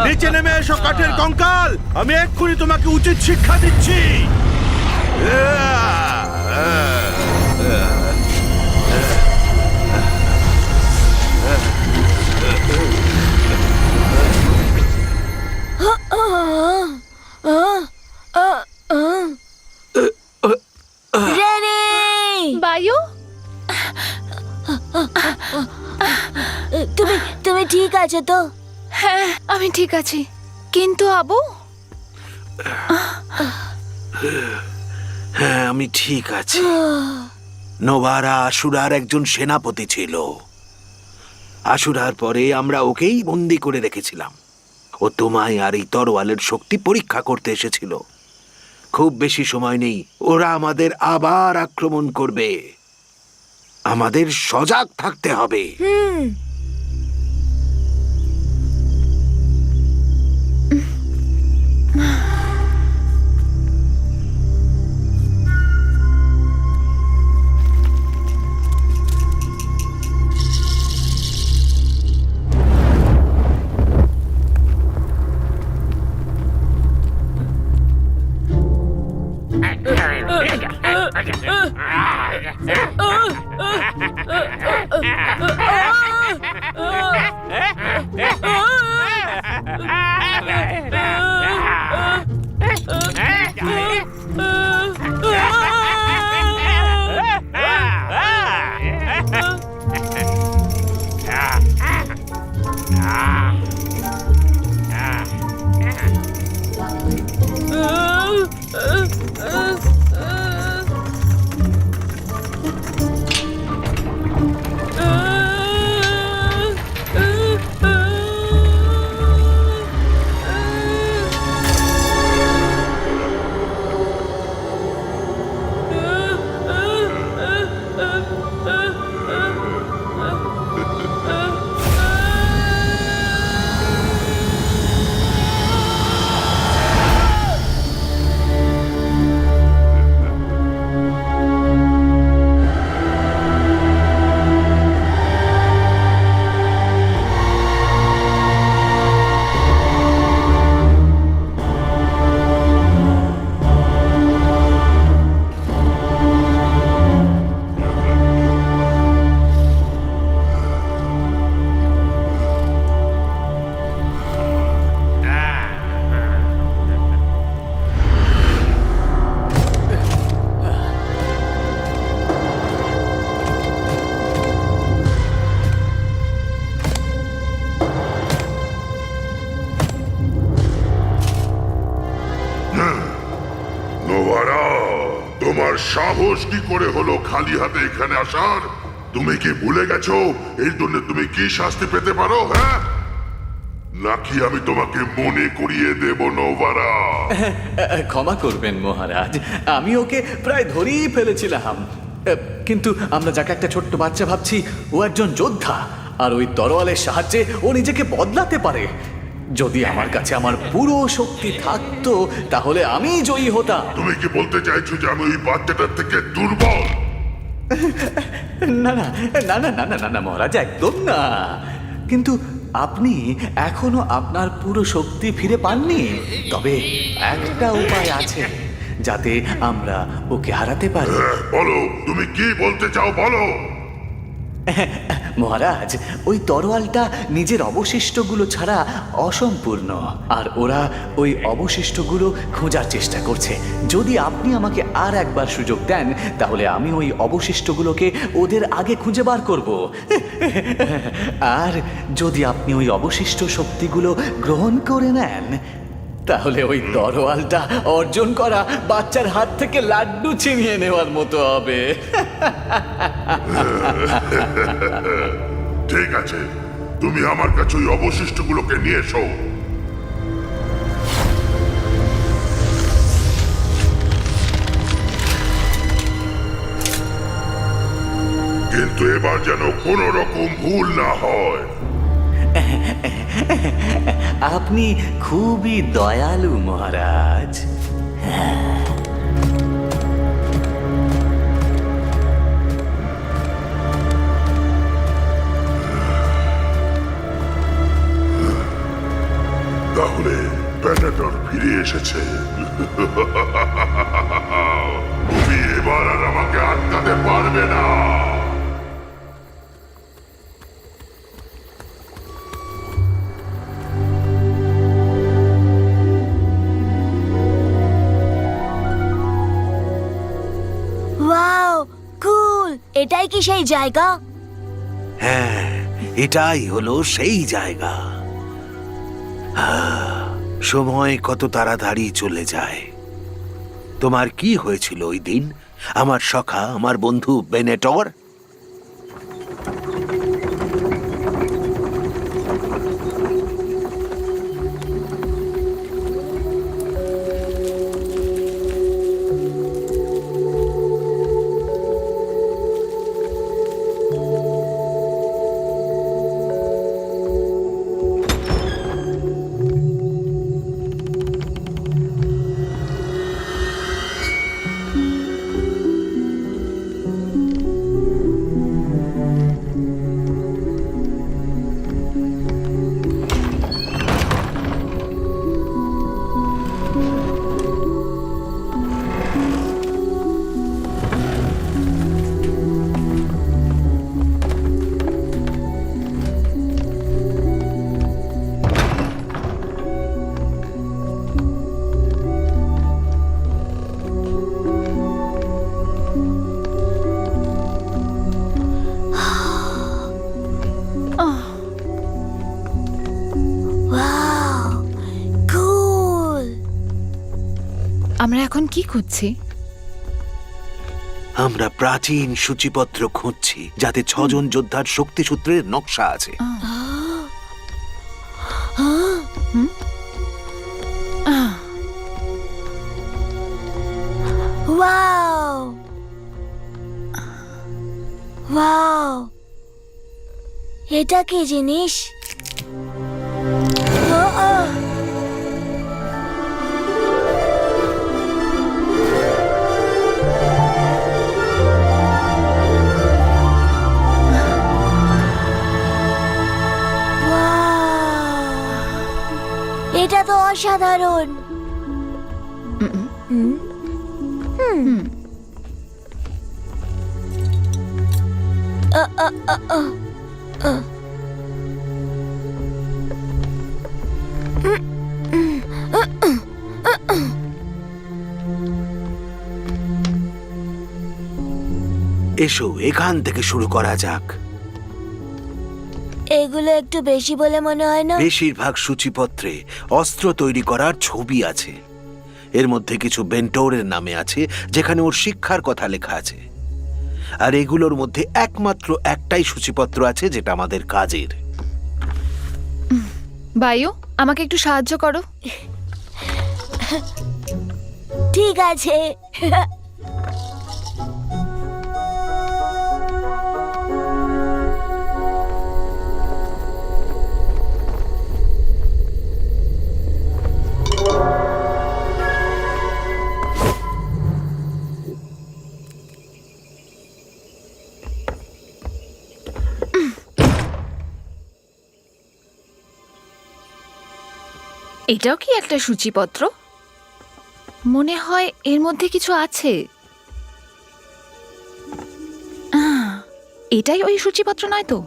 নিচে নেমে এসো কাঠের কঙ্কাল, আমি এক্ষুনি তোমাকে উচিত শিক্ষা দিচ্ছি। রেনি! বায়ু, তুমি তুমি ঠিক আছো তো? হ্যাঁ আমি ঠিক আছি, কিন্তু আবু হ্যাঁ আমি ঠিক আছি। নোভারা আসুরার একজন সেনাপতি ছিল। আসুরার পরে আমরা ওকেই বন্দি করে রেখেছিলাম। ও তোমায় আর এই তরোয়ালের শক্তি পরীক্ষা করতে এসেছিল। খুব বেশি সময় নেই, ওরা আমাদের আবার আক্রমণ করবে। আমাদের সজাগ থাকতে হবে। নোভারা, তোমার সাহস কি করে হলো খালি হাতে এখানে আসার? তুমি কি ভুলে গেছো এর জন্য তুমি কি শাস্তি পেতে পারো? হ্যাঁ, নাকি আমি তোমাকে মনে করিয়ে দেব নোভারা? ক্ষমা করবেন মহারাজ, আমি ওকে প্রায় ধরেই ফেলেছিলাম। কিন্তু আমরা যাকে একটা ছোট্ট বাচ্চা ভাবছি, ও একজন যোদ্ধা, আর ওই তরোয়ালের সাহায্যে ও নিজেকে বদলাতে পারে। যদি আমার কাছে আমার পুরো শক্তি থাকতো তাহলে আমি জয়ী হতাম। তুমি কি বলতে চাইছো যে আমি ওই বাচ্চাটার থেকে দুর্বল? না না না না না না না না মহারাজ, একদম না। কিন্তু আপনি এখনো আপনার পুরো শক্তি ফিরে পাননি, তবে একটা উপায় আছে যাতে আমরা ওকে হারাতে পারি। বলো, তুমি কি বলতে চাও বলো। মহারাজ, ওই তরোয়ালটা নিজের অবশিষ্টগুলো ছাড়া অসম্পূর্ণ, আর ওরা ওই অবশিষ্টগুলো খোঁজার চেষ্টা করছে। যদি আপনি আমাকে আর একবার সুযোগ দেন, তাহলে আমি ওই অবশিষ্টগুলোকে ওদের আগে খুঁজে বার করব। আর যদি আপনি ওই অবশিষ্ট শক্তিগুলো গ্রহণ করে নেন, তাহলে ওই তরোয়ালটা অর্জন করা বাচ্চার হাত থেকে লাড্ডু ছিনিয়ে নেওয়ার মতো হবে। ঠিক আছে, তুমি আমার কাছে ওই অবশিষ্টগুলোকে নিয়ে এসো। কিন্তু এবার যেন কোনো রকম ভুল না হয়। আপনি খুবই দয়ালু মহারাজ। তাহলে প্যানাটর ফিরে এসেছে। তুমি এবার আর আমাকে আটকাতে পারবে না। ওয়াও, কুল! এটাই কি সেই জায়গা? হ্যাঁ, এটাই হলো সেই জায়গা। সময় কত তাড়াতাড়ি চলে যায়। তোমার কি হয়েছিল ওই দিন, আমার সখা, আমার বন্ধু বেনেটর? ওয়াও, কুল! আমরা এখন কি খুঁজছি? আমরা প্রাচীন সূচিপত্র খুঁজছি যাতে 6 জন যোদ্ধার শক্তিসূত্রের নকশা আছে। Wow, wow! এটা কি জিনিস? আহ! Wow! এটা তো অসাধারণ। এসো, এখান থেকে শুরু করা যাক। এগুলো একটু বেশি বলে মনে হয় না? বেশিরভাগ সূচিপত্রে অস্ত্র তৈরি করার ছবি আছে। এর মধ্যে কিছু বেন্টোরের নামে আছে, যেখানে ওর শিক্ষার কথা লেখা আছে। আর এগুলোর মধ্যে একমাত্র একটাই সূচিপত্র আছে যেটা আমাদের কাজের। বায়ু, আমাকে একটু সাহায্য করো। ঠিক আছে। এটাও কি একটা সূচিপত্র? মনে হয় এর মধ্যে কিছু আছে। এটাই ওই সূচিপত্র নয় তো?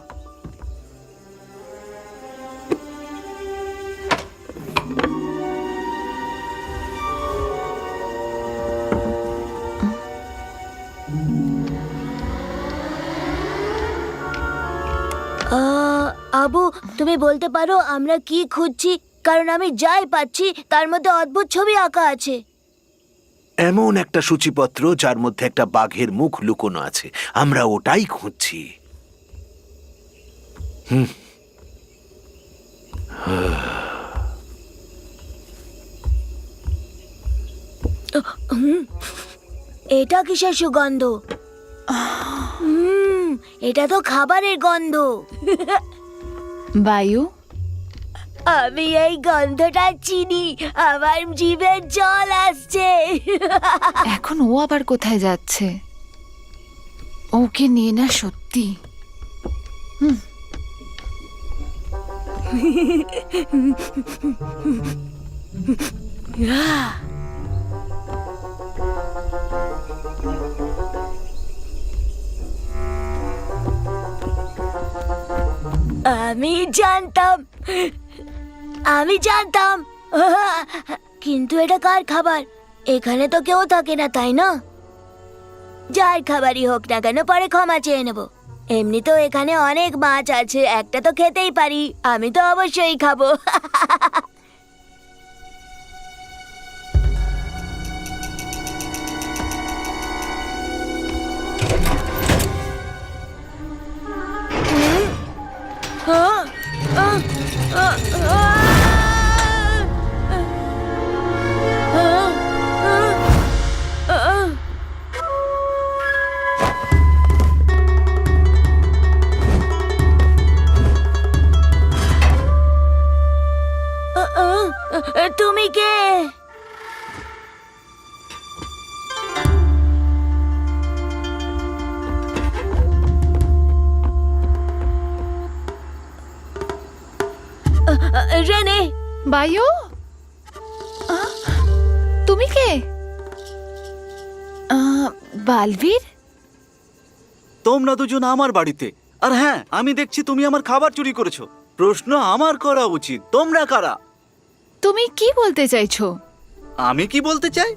আবু, তুমি বলতে পারো আমরা কি খুঁজছি? কারণ আমি যাই পাচ্ছি তার মধ্যে অদ্ভুত ছবি আঁকা আছে। এমন একটা সূচিপত্র যার মধ্যে একটা বাঘের মুখ লুকোনো আছে, আমরা ওটাই খুঁজছি। এটা কিসের সুগন্ধ? এটা তো খাবারের গন্ধ। বায়ু, আমি এই গন্ধটা চিনি, আমার জিভে জল আসছে। এখন ও আবার কোথায় যাচ্ছে? ওকে নিয়ে না সত্যি। আমি জানতাম, আমি জানতাম। কিন্তু এটা কার খাবার? এখানে তো কেউ থাকে না, তাই না? যার খাবারই হোক না কেন, পরে ক্ষমা চেয়ে নেব। এমনিতেও এখানে অনেক মাছ আছে, একটা তো খেতেই পারি। আমি তো অবশ্যই খাবো। তুমি কে? রেনে। বায়ু, তুমি কে? বালবীর? তোমরা দুজন আমার বাড়িতে, আর হ্যাঁ, আমি দেখছি তুমি আমার খাবার চুরি করেছো। প্রশ্ন আমার করা উচিত, তোমরা কারা? তুমি কি বলতে চাইছো? আমি কি বলতে চাই?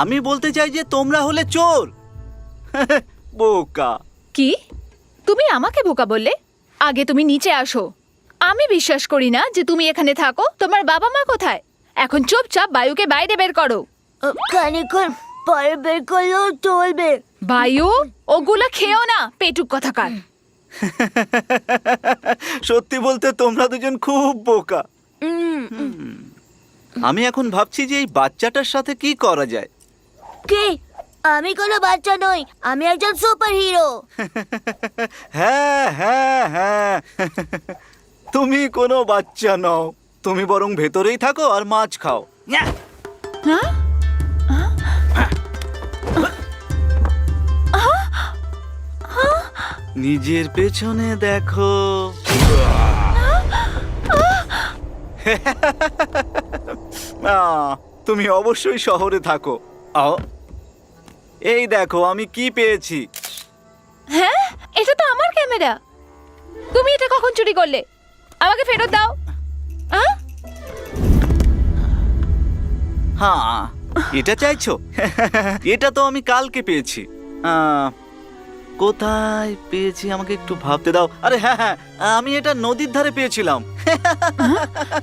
আমি বলতে চাই যে তোমরা হলে চোর। বোকা। কি? তুমি আমাকে বোকা বললে? আগে তুমি নিচে আসো। আমি বিশ্বাস করি না যে তুমি এখানে থাকো। তোমার বাবা মা কোথায়? এখন চুপচাপ বায়ুকে বাইরে বের করো। খানিকক্ষণ পরে বের করলেও চলবে। বায়ু, ওগুলো খেও না, পেটুক কথাকার। সত্যি বলতে তোমরা দুজন খুব বোকা। আমি এখন ভাবছি যে এই বাচ্চাটার সাথে কি করা যায়। কি? আমি কোনো বাচ্চা নই, আমি একজন সুপার হিরো। হ্যাঁ হ্যাঁ হ্যাঁ, তুমি কোনো বাচ্চা নও। তুমি বরং ভেতরেই থাকো আর মাছ খাও। হ্যাঁ? নিজের পেছনে দেখো। তুমি অবশ্যই শহরে থাকো। এই দেখো আমি কি পেয়েছি। হ্যাঁ, এটা তো আমার ক্যামেরা। তুমি এটা কখন চুরি করলে? আমাকে ফেরত দাও। হ্যাঁ, এটা চাইছো? এটা তো আমি কালকে পেয়েছি। কোথায় পেয়েছি আমাকে একটু ভাবতে দাও। আরে হ্যাঁ হ্যাঁ, আমি এটা নদীর ধারে পেয়েছিলাম।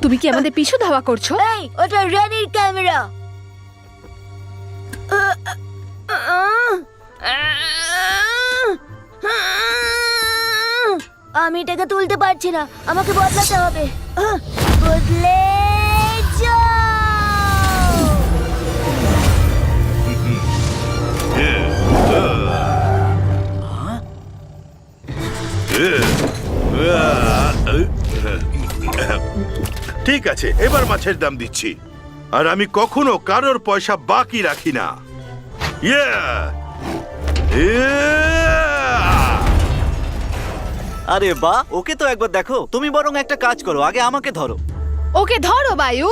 তুমি কি আমাদের পিছু ধাওয়া করছো? এই, ওটা রেনির ক্যামেরা। আমি এটাকে তুলতে পারছি না, আমাকে বদলাতে হবে। বদলে যাও। ঠিক আছে, এবার মাছের দাম দিচ্ছি। আর আমি কখনো কারোর পয়সা বাকি রাখি না। আরে বাহ, ওকে তো একবার দেখো। তুমি বরং একটা কাজ করো, আগে আমাকে ধরো। ওকে ধরো বায়ু।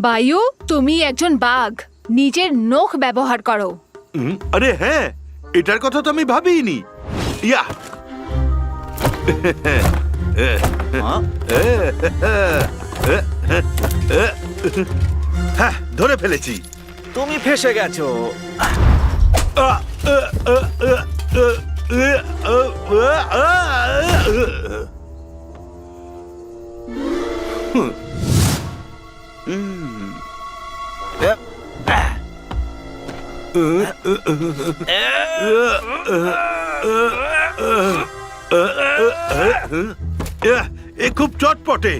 বায়ু, তুমি একজন বাঘ, নিজের নখ ব্যবহার করো। আরে হ্যাঁ, এটার কথা তো আমি ভাবিনি। ইয়া হ্যাঁ, ধরে ফেলেছি। তুমি ফেসে গেছো। এ খুব চটপটে।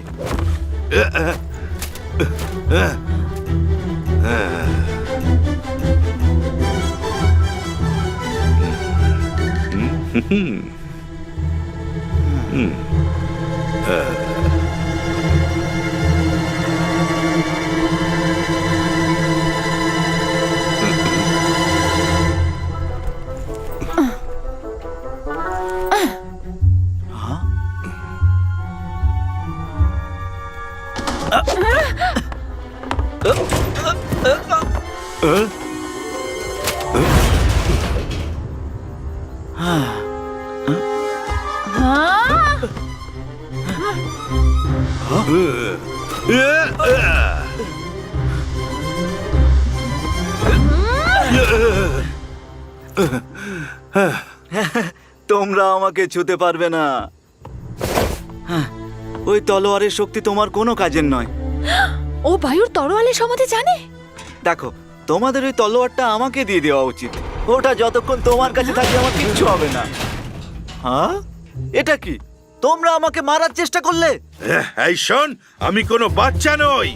তোমরা আমাকে ছুতে পারবে না। ওই তলোয়ারের শক্তি তোমার কোনো কাজের নয়। ও বায়ুর তরোয়ালের সম্বন্ধে জানে? দেখো, তোমাদের ওই তলোয়ারটা আমাকে দিয়ে দেওয়া উচিত। ওটা যতক্ষণ তোমার কাছে থাকে আমার কিচ্ছু হবে না। হ্যাঁ, এটা কি? তোমরা আমাকে মারার চেষ্টা করলে? এই শোন, আমি কোনো বাচ্চা নই।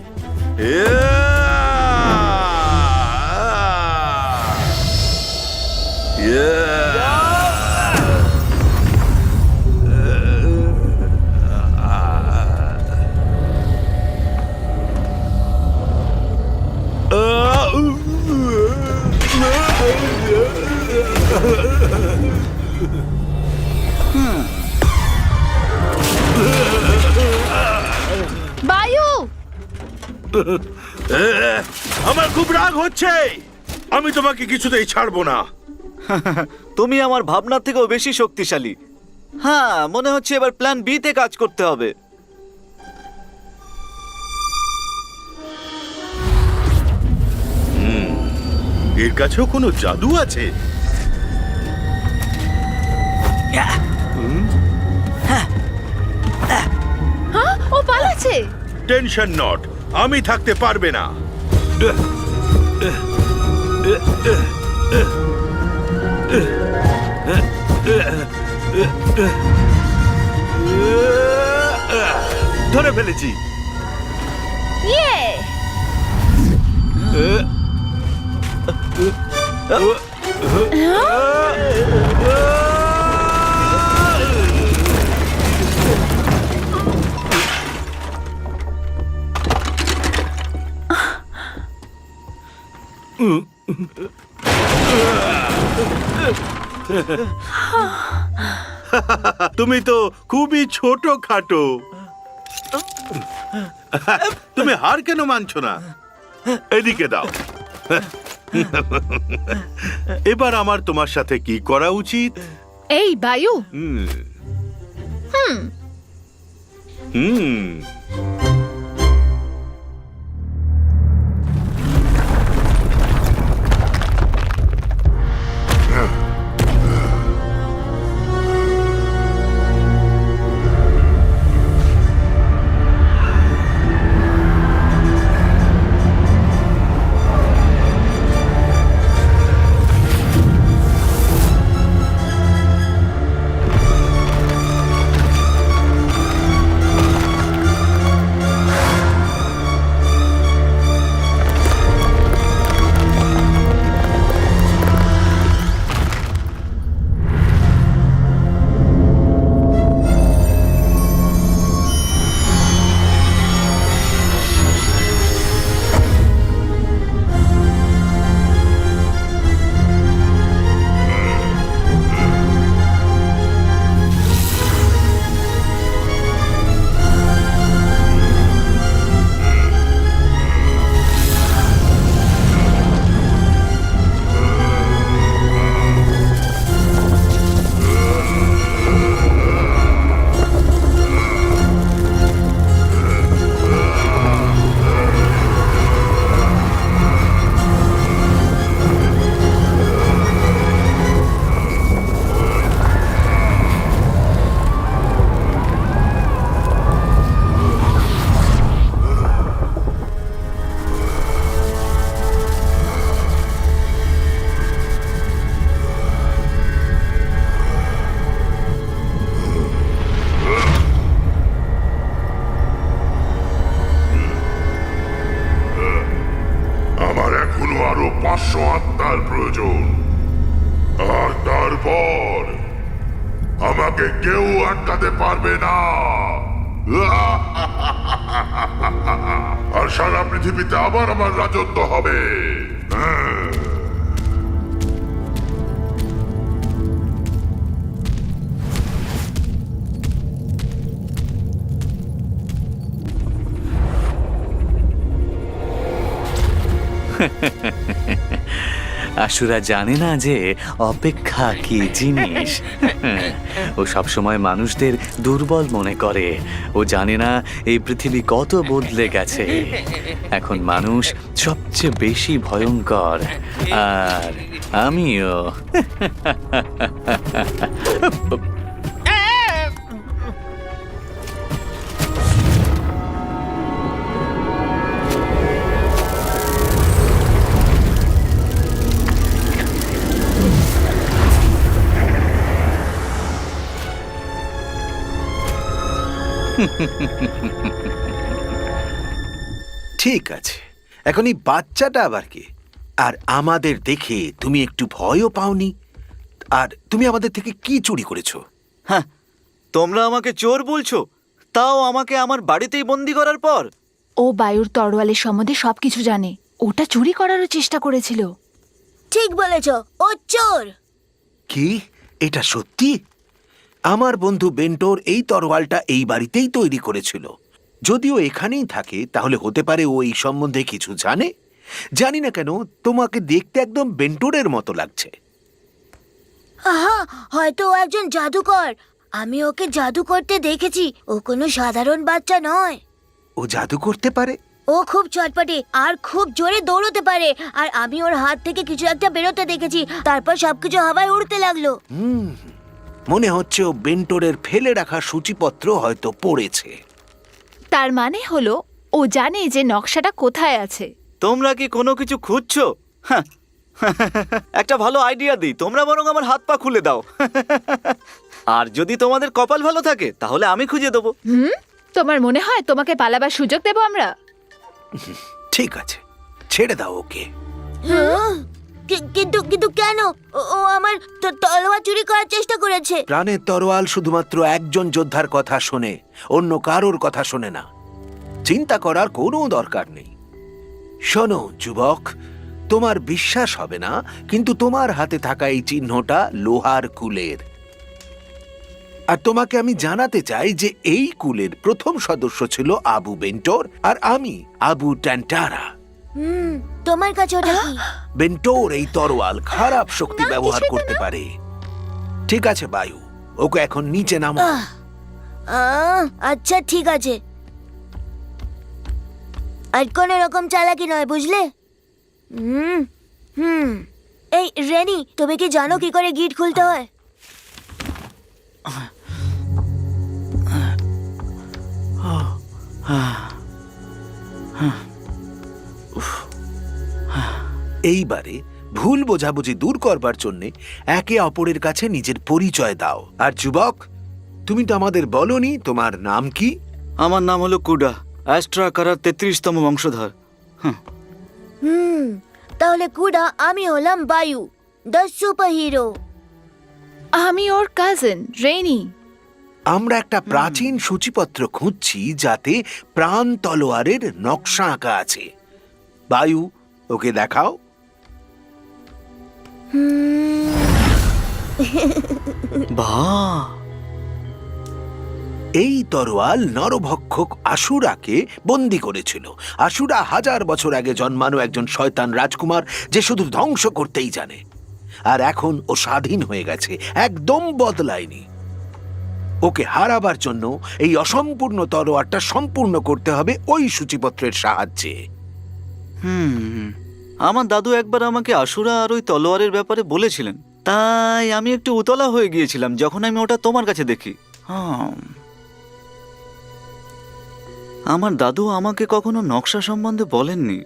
বায়ু, আমার খুব রাগ হচ্ছে। আমি তোমাকে কিছুতেই ছাড়বো না। তুমি আমার ভাবনার থেকেও বেশি শক্তিশালী। হ্যাঁ, মনে হচ্ছে এবার প্ল্যান বি তে কাজ করতে হবে। এর কাছেও কোনো জাদু আছে? হ্যাঁ, ও পালাচ্ছে। টেনশন নট, আমি থাকতে পারবে না। ধরে ফেলেছি। ইয়ে, তুমি তো খুবই ছোট খাটো। তুমি হার কেন মানছো না? এদিকে দাও। এবার আমার তোমার সাথে কি করা উচিত? এই বায়ু, হুম। পারবে না। আর সারা পৃথিবীতে আবার আমার রাজত্ব হবে। আসুরা জানে না যে অপেক্ষা কি জিনিস। ও সবসময় মানুষদের দুর্বল মনে করে। ও জানে না এই পৃথিবী কত বদলে গেছে। এখন মানুষ সবচেয়ে বেশি ভয়ঙ্কর, আর আমিও। ঠিক আছে, এখন এই বাচ্চাটা আবার কে? আর আমাদের দেখে তুমি একটু ভয়ও পাওনি? আর তুমি আমাদের থেকে কি চুরি করেছো? হ্যাঁ, তোমরা আমাকে চোর বলছো, তাও আমাকে আমার বাড়িতেই বন্দি করার পর? ও বায়ুর তরোয়ালের সম্বন্ধে সবকিছু জানে। ওটা চুরি করারও চেষ্টা করেছিল। ঠিক বলেছ, ও চোর। কি এটা সত্যি? আমার বন্ধু বেন্টোর এই তরোয়ালটা এই বাড়িতেই তৈরি করেছিল। যদিও এখানেই থাকে, তাহলে হতে পারে ও এই সম্বন্ধে কিছু জানে। জানি না কেন, তোমাকে দেখতে একদম বেন্টোরের মতো লাগছে। আহা, হয়তো ও একজন জাদুকর। আমি ওকে জাদু করতে দেখেছি। ও কোনো সাধারণ বাচ্চা নয়। ও জাদু করতে পারে? ও খুব চটপটে আর খুব জোরে দৌড়তে পারে। আর আমি ওর হাত থেকে কিছু একটা বেরোতে দেখেছি, তারপর সবকিছু হাওয়ায় উড়তে লাগলো। মনে হচ্ছে ও বেন্টোরের ফেলে রাখা সূচিপত্র হয়তো পড়েছে। তার মানে হলো ও জানে যে নকশাটা কোথায় আছে। তোমরা কি কোনো কিছু খুঁজছো? হ্যাঁ, একটা ভালো আইডিয়া দিই, তোমরা বরং আমার হাত পা খুলে দাও। আর যদি তোমাদের কপাল ভালো থাকে তাহলে আমি খুঁজে দেবো। তোমার মনে হয় তোমাকে পালাবার সুযোগ দেব আমরা? ঠিক আছে, ছেড়ে দাও ওকে। কিন্তু কিন্তু কেন? ও আমার তলোয়ার চুরি করার চেষ্টা করেছে। প্রাণের তরোয়াল শুধুমাত্র একজন যোদ্ধার কথা শোনে, অন্য কারোর কথা শোনে না। চিন্তা করার কোনো দরকার নেই। শোনো যুবক, তোমার বিশ্বাস হবে না, কিন্তু তোমার হাতে থাকা এই চিহ্নটা লোহার কুলের। আর তোমাকে আমি জানাতে চাই যে এই কুলের প্রথম সদস্য ছিল আবু বেন্টোর, আর আমি আবু ট্যান্টারা। তোমার কাছে ওটা কি? বেন্টোর এই তরোয়াল খারাপ শক্তি ব্যবহার করতে পারে। ঠিক আছে বায়ু, ওকে এখন নিচে নামো। আচ্ছা ঠিক আছে। আর কোন রকম চালাকি নয়, বুঝলে? এই রেনি, তুমি কি জানো কি করে গিট খুলতে হয়? এইবারে ভুল বোঝাবুঝি দূর করবার জন্য একে অপরের কাছে নিজের পরিচয় দাও। আর যুবক, তুমি তো আমাদের বলনি তোমার নাম কি? আমার নাম হলো কুডা, অ্যাস্ট্রা কারার 33তম বংশধর। তাহলে কুডা, আমি হলাম বায়ু, দ্য সুপার হিরো। আমি ওর কাজিন রেনি। আমরা একটা প্রাচীন সূচিপত্র খুঁজছি যাতে প্রাণ তলোয়ারের নকশা আঁকা আছে। বায়ু, ওকে দেখাও। বাহ, এই তরোয়াল নরভক্ষক আসুরাকে বন্দী করেছিল। আসুরা 1000 বছর আগে জন্মানো একজন শয়তান রাজকুমার, যে শুধু ধ্বংস করতেই জানে। আর এখন ও স্বাধীন হয়ে গেছে, একদম বদলায়নি। ওকে হারাবার জন্য এই অসম্পূর্ণ তরোয়ারটা সম্পূর্ণ করতে হবে ওই সূচিপত্রের সাহায্যে। আমার দাদু একবার আমাকে আসুরা আর ওই তলোয়ারের ব্যাপারে বলেছিলেন, তাই আমি একটু উতলা হয়ে গিয়েছিলাম যখন আমি ওটা তোমার কাছে দেখি। আমার দাদু আমাকে কখনো নকশা সম্বন্ধে বলেননি,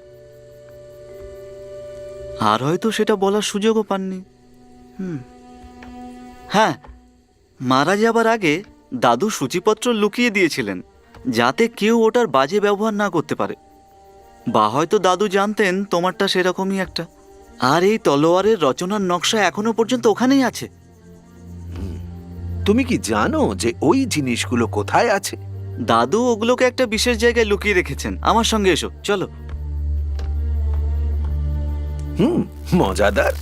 আর হয়তো সেটা বলার সুযোগও পাননি। হ্যাঁ, মারা যাবার আগে দাদু সূচিপত্র লুকিয়ে দিয়েছিলেন যাতে কেউ ওটার বাজে ব্যবহার না করতে পারে। বা হয়তো দাদু জানতেন তোমারটা সেরকমই একটা। আর এই তলোয়ারের রচনার নকশা এখনো পর্যন্ত ওখানেই আছে। তুমি কি জানো যে ওই জিনিসগুলো কোথায় আছে? দাদু ওগুলোকে একটা বিশেষ জায়গায় লুকিয়ে রেখেছেন। আমার সঙ্গে এসো, চলো। মজাদার।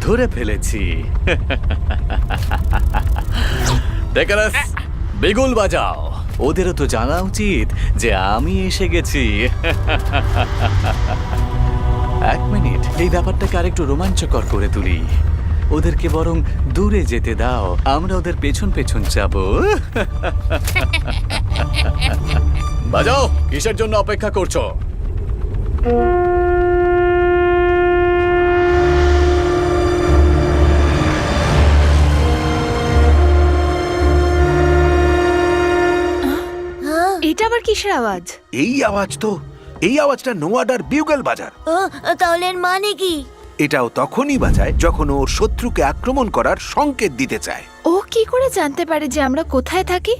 ধরে ফেলেছি। ডেকারাস, বিগুল বাজাও। ওদেরও তো জানা উচিত যে আমি এসে গেছি। এক মিনিট, এই ব্যাপারটাকে আরেকটু রোমাঞ্চকর করে তুলি। ওদেরকে বরং দূরে যেতে দাও, আমরা ওদের পেছন পেছন যাব। বাজাও, কিসের জন্য অপেক্ষা করছো? এটা আবার কিসের আওয়াজ? এই আওয়াজটা নোয়াডার বিউগেল বাজার। তাহলে এর মানে কি? এটাও তখনই বাজায় যখন ওর শত্রুকে আক্রমণ করার সংকেত দিতে চায়। ও কি করে জানতে পারে যে আমরা কোথায় থাকি?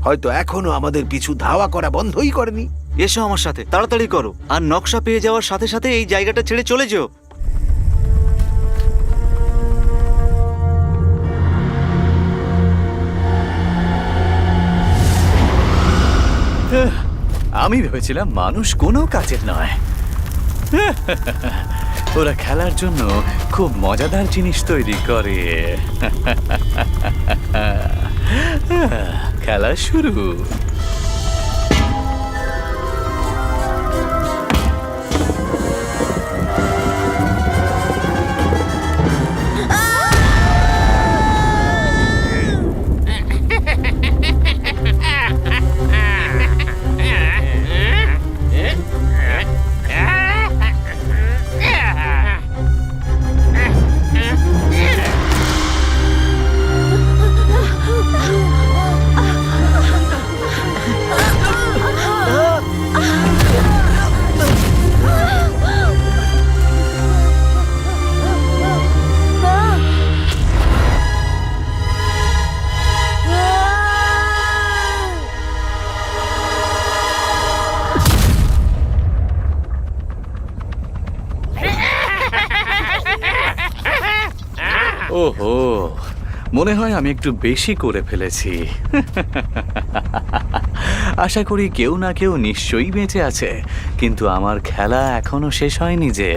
হয়তো এখনো আমাদের পিছু ধাওয়া করা বন্ধই করেনি। এসো আমার সাথে, তাড়াতাড়ি করো। আর নকশা পেয়ে যাওয়ার সাথে সাথে এই জায়গাটা ছেড়ে চলে যেও। আমি ভেবেছিলাম মানুষ কোনো কাজের নয়। ওরা খেলার জন্য খুব মজাদার জিনিস তৈরি করে। খেলা শুরু। ওহো, মনে হয় আমি একটু বেশি করে ফেলেছি। আশা করি কেউ না কেউ নিশ্চয়ই বেঁচে আছে, কিন্তু আমার খেলা এখনো শেষ হয়নি যে।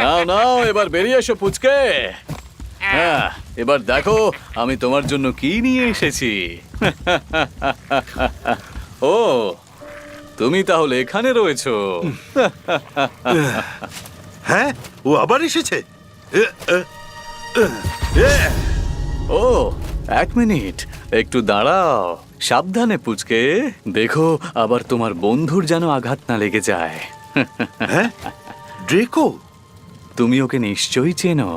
নাও নাও, এবার বেরিয়ে এসো পুচকে। হ্যাঁ, এবার দেখো আমি তোমার জন্য কি নিয়ে এসেছি। ও, তুমি তাহলে এখানে রয়েছো। হ্যাঁ, ও আবার এসেছে। ও, এক মিনিট, একটু দাঁড়াও। সাবধানে পুচকে, দেখো আবার তোমার বন্ধুর যেন আঘাত না লেগে যায়। হ্যাঁ, ড্রেকো। তুমি ওকে নিশ্চয়ই চেনো।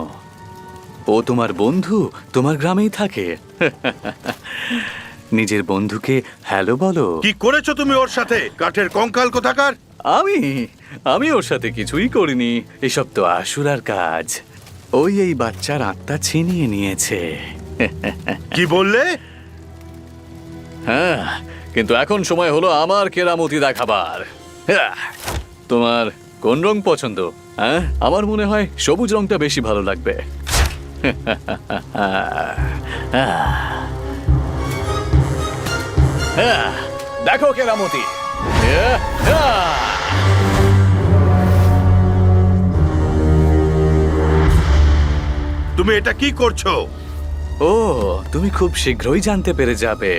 ও তোমার বন্ধু, তোমার গ্রামেই থাকে। নিজের বন্ধুকে হ্যালো বলো। কি করেছো তুমি ওর সাথে? কাঠের কঙ্কাল কোথাকার। আমি ওর সাথে কিছুই করিনি। এসব তো আশুরার কাজ। ওই এই বাচ্চার আত্মা ছিনিয়ে নিয়েছে। কি বললে? হ্যাঁ, কিন্তু এখন সময় হলো আমার কেরামতি দেখাবার। তোমার কোন রং পছন্দ? হ্যাঁ, আমার মনে হয় সবুজ রংটা বেশি ভালো লাগবে। দেখো কেরামতি। তুমি এটা কি করছো? ও, তুমি খুব শীঘ্রই জানতে পেরে যাবে।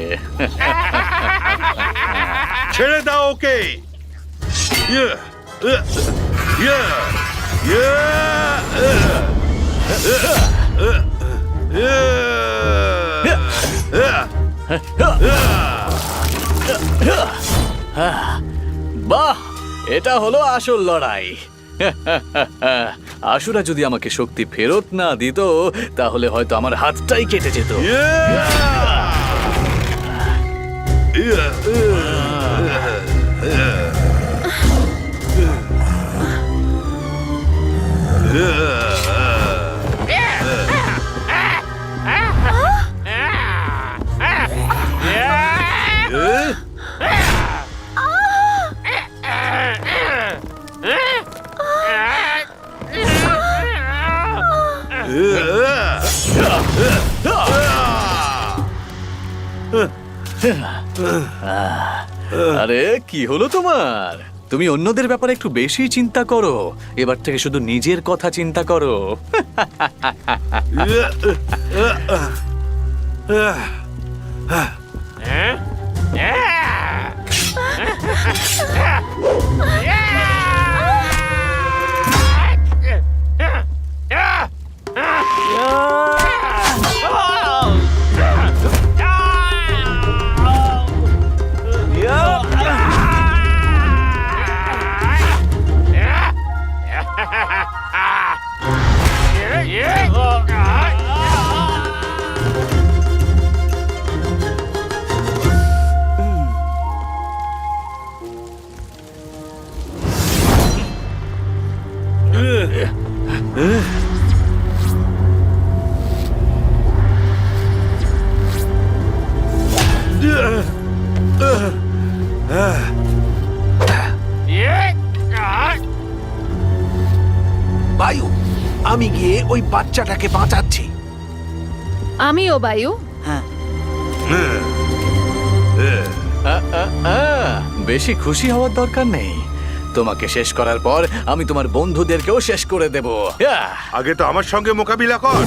ছেড়ে দাও ওকে। ইয়ে, ইয়ে, ইয়ে, ইয়ে, বাহ, এটা হলো আসল লড়াই। আশুরা যদি আমাকে শক্তি ফেরত না দিত, তাহলে হয়তো আমার হাতটাই কেটে যেত। আরে কি হলো তোমার? তুমি অন্যদের ব্যাপারে একটু বেশি চিন্তা করো। এবার থেকে শুধু নিজের কথা চিন্তা করো। বায়ু, আমি গিয়ে ওই বাচ্চাটাকে বাঁচাচ্ছি। আমিও বায়ু। বেশি খুশি হওয়ার দরকার নেই। তোমাকে শেষ করার পর আমি তোমার বন্ধুদেরকেও শেষ করে দেব। আগে তো আমার সঙ্গে মোকাবিলা কর।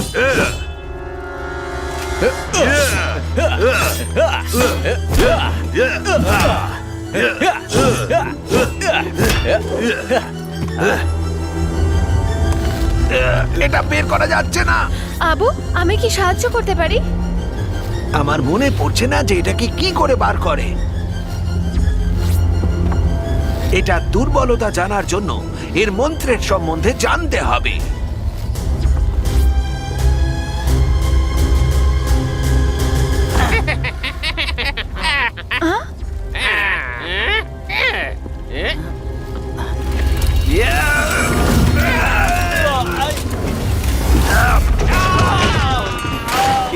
এটা বের করা যাচ্ছে না। আবু, আমি কি সাহায্য করতে পারি? আমার মনে পড়ছে না যে এটাকে কি করে বার করে। এটা দুর্বলতা জানার জন্য এর মন্ত্রের সম্বন্ধে জানতে হবে।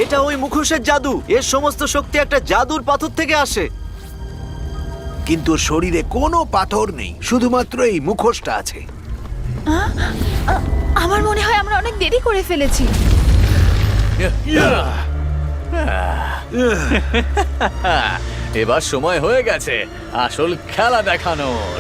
এটা ওই মুখোশের জাদু। এর সমস্ত শক্তি একটা জাদুর পাথর থেকে আসে। কিন্তু শরীরে কোনো পাথর নেই, শুধুমাত্র এই মুখোশটা আছে। আমার মনে হয় আমরা অনেক দেরি করে ফেলেছি। এবার সময় হয়ে গেছে আসল খেলা দেখানোর।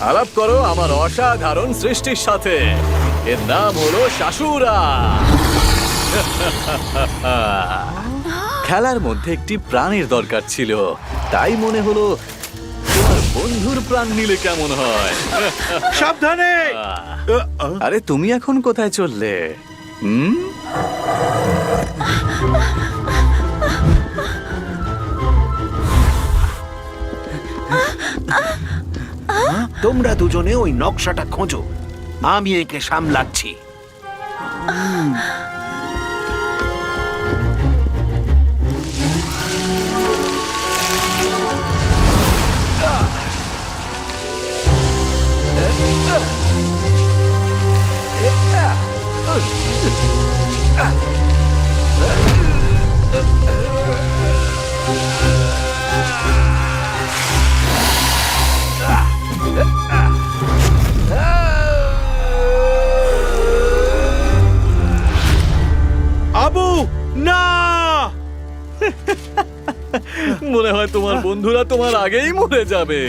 আলাপ করো আমার অসাধারণ সৃষ্টির সাথে। এর নাম হলো শাশুরা। খেলার মধ্যে একটি প্রাণের দরকার ছিল, তাই মনে হলো তোমার বন্ধুর প্রাণ নিলে কেমন হয়। সাবধানে। আরে তুমি এখন কোথায় চললে? হুম, তোমরা দুজনে ওই নকশাটা খোঁজো, আমি একে সামলাচ্ছি। আবু না। মনে হয় তোমার বন্ধুরা তোমার আগেই মরে যাবে।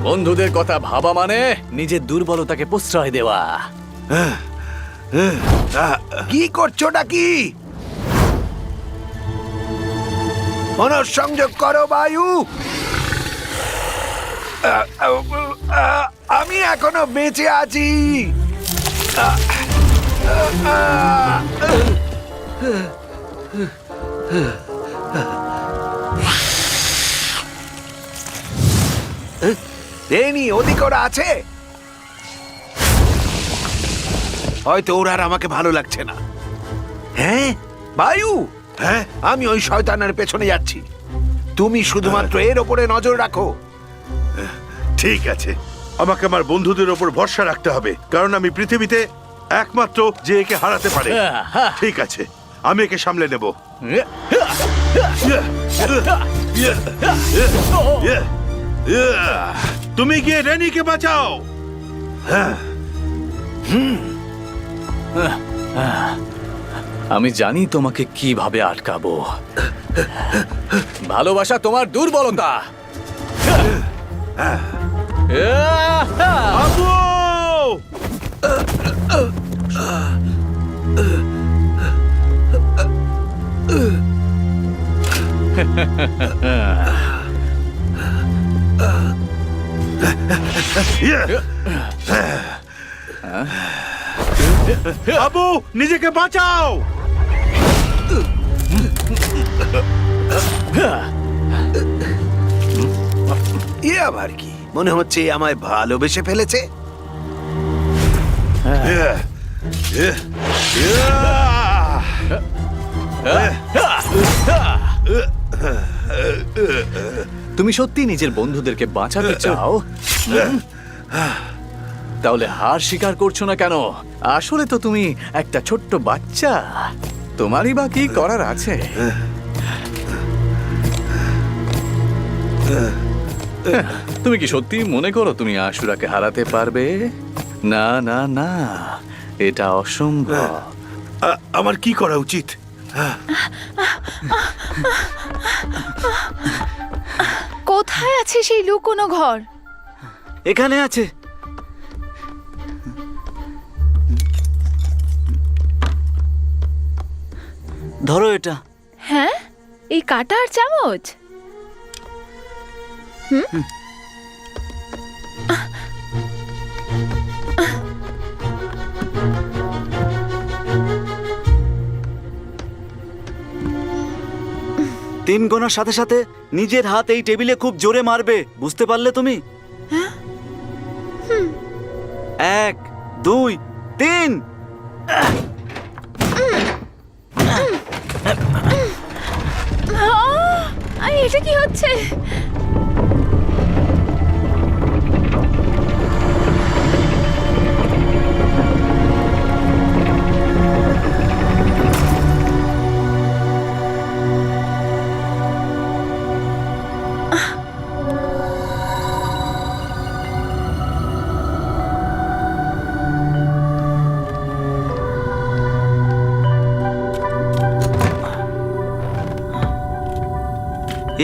বন্ধুদের কথা ভাবা মানে নিজের দুর্বলতাকে প্রশ্রয় দেওয়া। কি করছোটা কি? মনঃসংযোগ করো বায়ু। আমি এখনো বেঁচে আছি। রেনি, ওদিকে ওরা আছে। হয়তো ওরা আর আমাকে ভালো লাগছে না। হ্যাঁ বায়ু, হ্যাঁ, আমি ওই শয়তানের পেছনে যাচ্ছি। তুমি শুধুমাত্র এর ওপরে নজর রাখো। ঠিক আছে। আমাকে আমার বন্ধুদের ওপর ভরসা রাখতে হবে, কারণ আমি পৃথিবীতে একমাত্র যে একে হারাতে পারে। ঠিক আছে, আমি একে সামলে নেব। তুমি গিয়ে রেনিকে বাঁচাও। আমি জানি তোমাকে কিভাবে আটকাবো। ভালোবাসা তোমার দুর্বলতা। আবু! আবু, নিজেকে বাঁচাও। এ আবার কি? মনে হচ্ছে এ আমায় ভালোবেসে ফেলেছে। তুমি সত্যি নিজের বন্ধুদেরকে বাঁচাতে চাও? তাহলে হার স্বীকার করছো না কেন? আসলে তো তুমি একটা ছোট্ট বাচ্চা। তোমারই বা কি করার আছে? তুমি কি সত্যি মনে করো তুমি আশুরাকে হারাতে পারবে? না না না, এটা অসম্ভব। আমার কি করা উচিত? কোথায় আছে সেই লুকোনো ঘর? এখানে আছে। ধরো এটা। হ্যাঁ, এই কাঁটা আর চামচ। তিন গোনার সাথে সাথে নিজের হাত এই টেবিলে খুব জোরে মারবে, বুঝতে পারলে তুমি? 1 2 3। এটা কি হচ্ছে?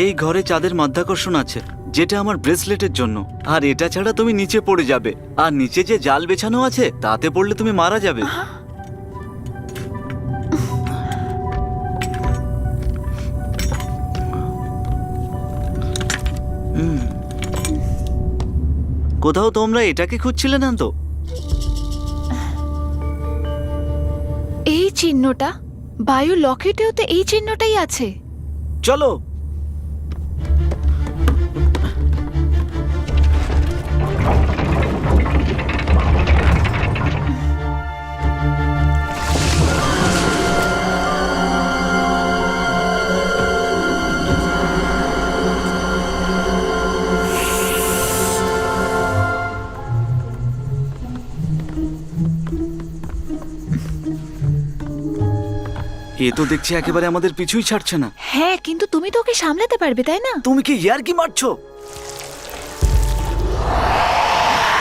এই ঘরে চাঁদের মাধ্যাকর্ষণ আছে, যেটা আমার ব্রেসলেটের জন্য। আর এটা ছাড়া তুমি নিচে পড়ে যাবে, আর নিচে যে জাল বেছানো আছে তাতে পড়লে তুমি মারা যাবে। কোথাও তোমরা এটাকে খুঁজছিলে না তো? এই চিহ্নটা, বায়ু লকেটেও তো এই চিহ্নটাই আছে। চলো। এ তো দেখছি একেবারে আমাদের পিছুই ছাড়ছে না। হ্যাঁ, কিন্তু তুমি তো ওকে সামলাতে পারবে, তাই না? তুমি কি ইয়ার্কি মারছো?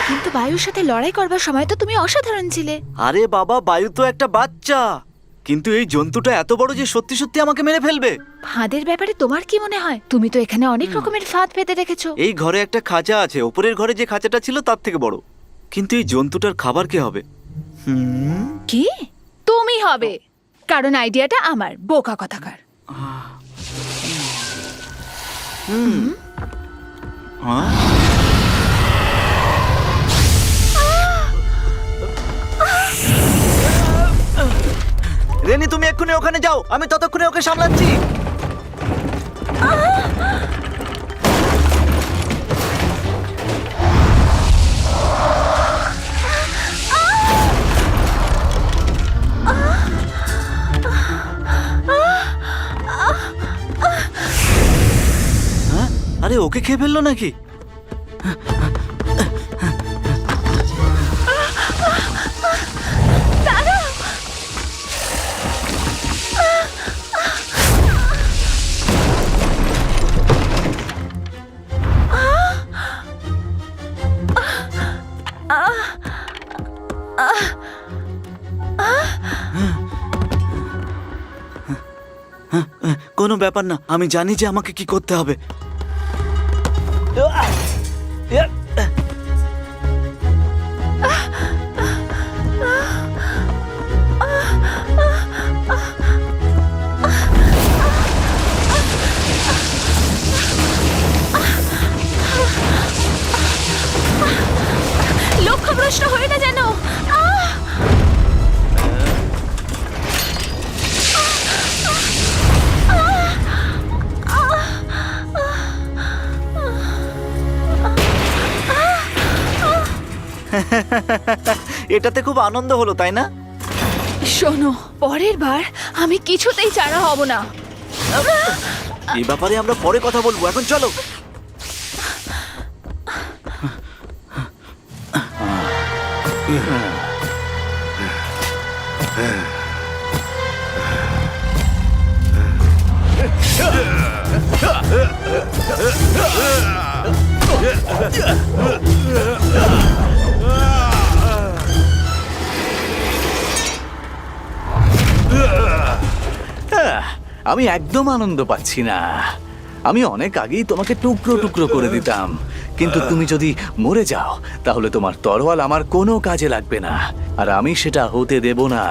কিন্তু বায়ুর সাথে লড়াই করবার সময় তো তুমি অসাধারণ ছিলে। আরে বাবা, বায়ু তো একটা বাচ্চা, কিন্তু এই জন্তুটা এত বড় যে সত্যি সত্যি আমাকে মেরে ফেলবে। ফাঁদের ব্যাপারে তোমার কি মনে হয়? তুমি তো এখানে অনেক রকমের ফাঁদ পেতে রেখেছো। এই ঘরে একটা খাঁচা আছে, ওপরের ঘরে যে খাঁচাটা ছিল তার থেকে বড়। কিন্তু এই জন্তুটার খাবার কে হবে? কি? তুমি হবে, কারণ আইডিয়াটা আমার। বোকা কথাকার। হ্যাঁ? রেনি, তুমি এক্ষুনি ওখানে যাও, আমি ততক্ষণে ওকে সামলাচ্ছি। হ্যাঁ? আরে ওকে খেয়ে ফেললো নাকি? কোনো ব্যাপার না, আমি জানি যে আমাকে কি করতে হবে। লক্ষ্যভ্রষ্ট হয়ে না যেন। এটাতে খুব আনন্দ হলো, তাই না? শোনো, পরের বার আমি কিছুতেই চারা হব না। এই ব্যাপারে আমরা পরে কথা বলবো, এখন চলো। আমি একদম আনন্দ পাচ্ছি না। আমি অনেক আগেই তোমাকে টুকরো টুকরো করে দিতাম, কিন্তু তুমি যদি মরে যাও তাহলে তোমার তরোয়াল আমার কোনো কাজে লাগবে না, আর আমি সেটা হতে দেব না।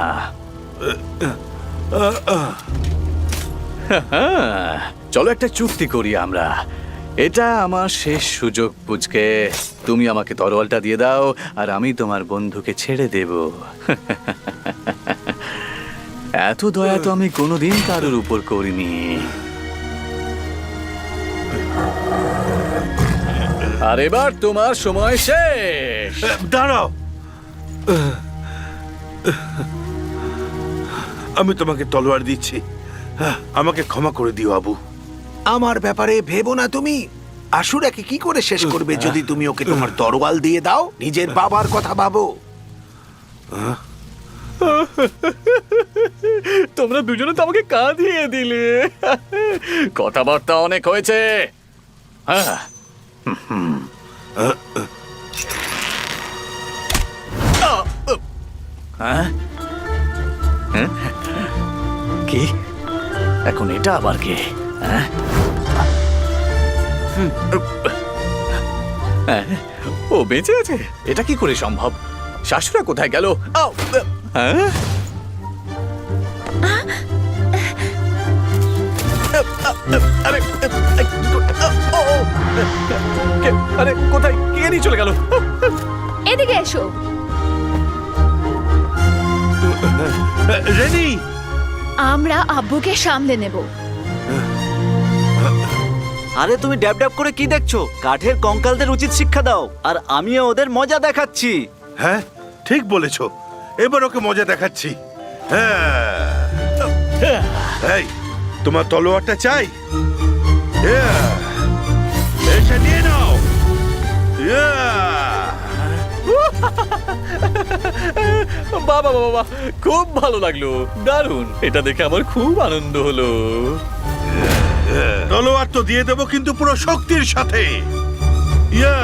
চলো একটা চুক্তি করি আমরা। এটা আমার শেষ সুযোগ, পুচকে। তুমি আমাকে তরোয়ালটা দিয়ে দাও আর আমি তোমার বন্ধুকে ছেড়ে দেব। এত দয়া তো আমি কোনোদিন কারোর উপর করিনি। আর এবার তোমার সময় শেষ। দাঁড়াও, আমি তোমাকে তলোয়ার দিচ্ছি, আমাকে ক্ষমা করে দিও আবু। আমার ব্যাপারে ভেবো না তুমি। আসুরাকে কি করে শেষ করবে যদি তুমি ওকে তোমার তরোয়াল দিয়ে দাও? নিজের বাবার কথা ভাবো। তোমরা দুজনে তো আমাকে কাঁদিয়ে দিলে। কথাবার্তা অনেক হয়েছে। হ্যাঁ, কি এখন এটা আবার কে? ও বেঁচে আছে? এটা কি করে সম্ভব? শাশুড়া কোথায় গেল? হ্যাঁ, আরে আরে কোথায় কে নিয়ে চলে গেল? এদিকে এসো। রেনি, আমরা আব্বুকে সামলে নেব। আরে তুমি ড্যাব ড্যাব করে কি দেখছো? কাঠের কঙ্কালদের উচিত শিক্ষা দাও, আর আমিও ওদের মজা দেখাচ্ছি। হ্যাঁ ঠিক বলেছো, এবার ওকে মজা দেখাচ্ছি। হ্যাঁ, এই তোমার তলোয়ারটা চাই? এটা নিয়ে নাও। বাবা বাবা, খুব ভালো লাগলো, দারুণ। এটা দেখে আমার খুব আনন্দ হলো। তলোয়ার তো দিয়ে দেবো, কিন্তু পুরো শক্তির সাথে। ইয়া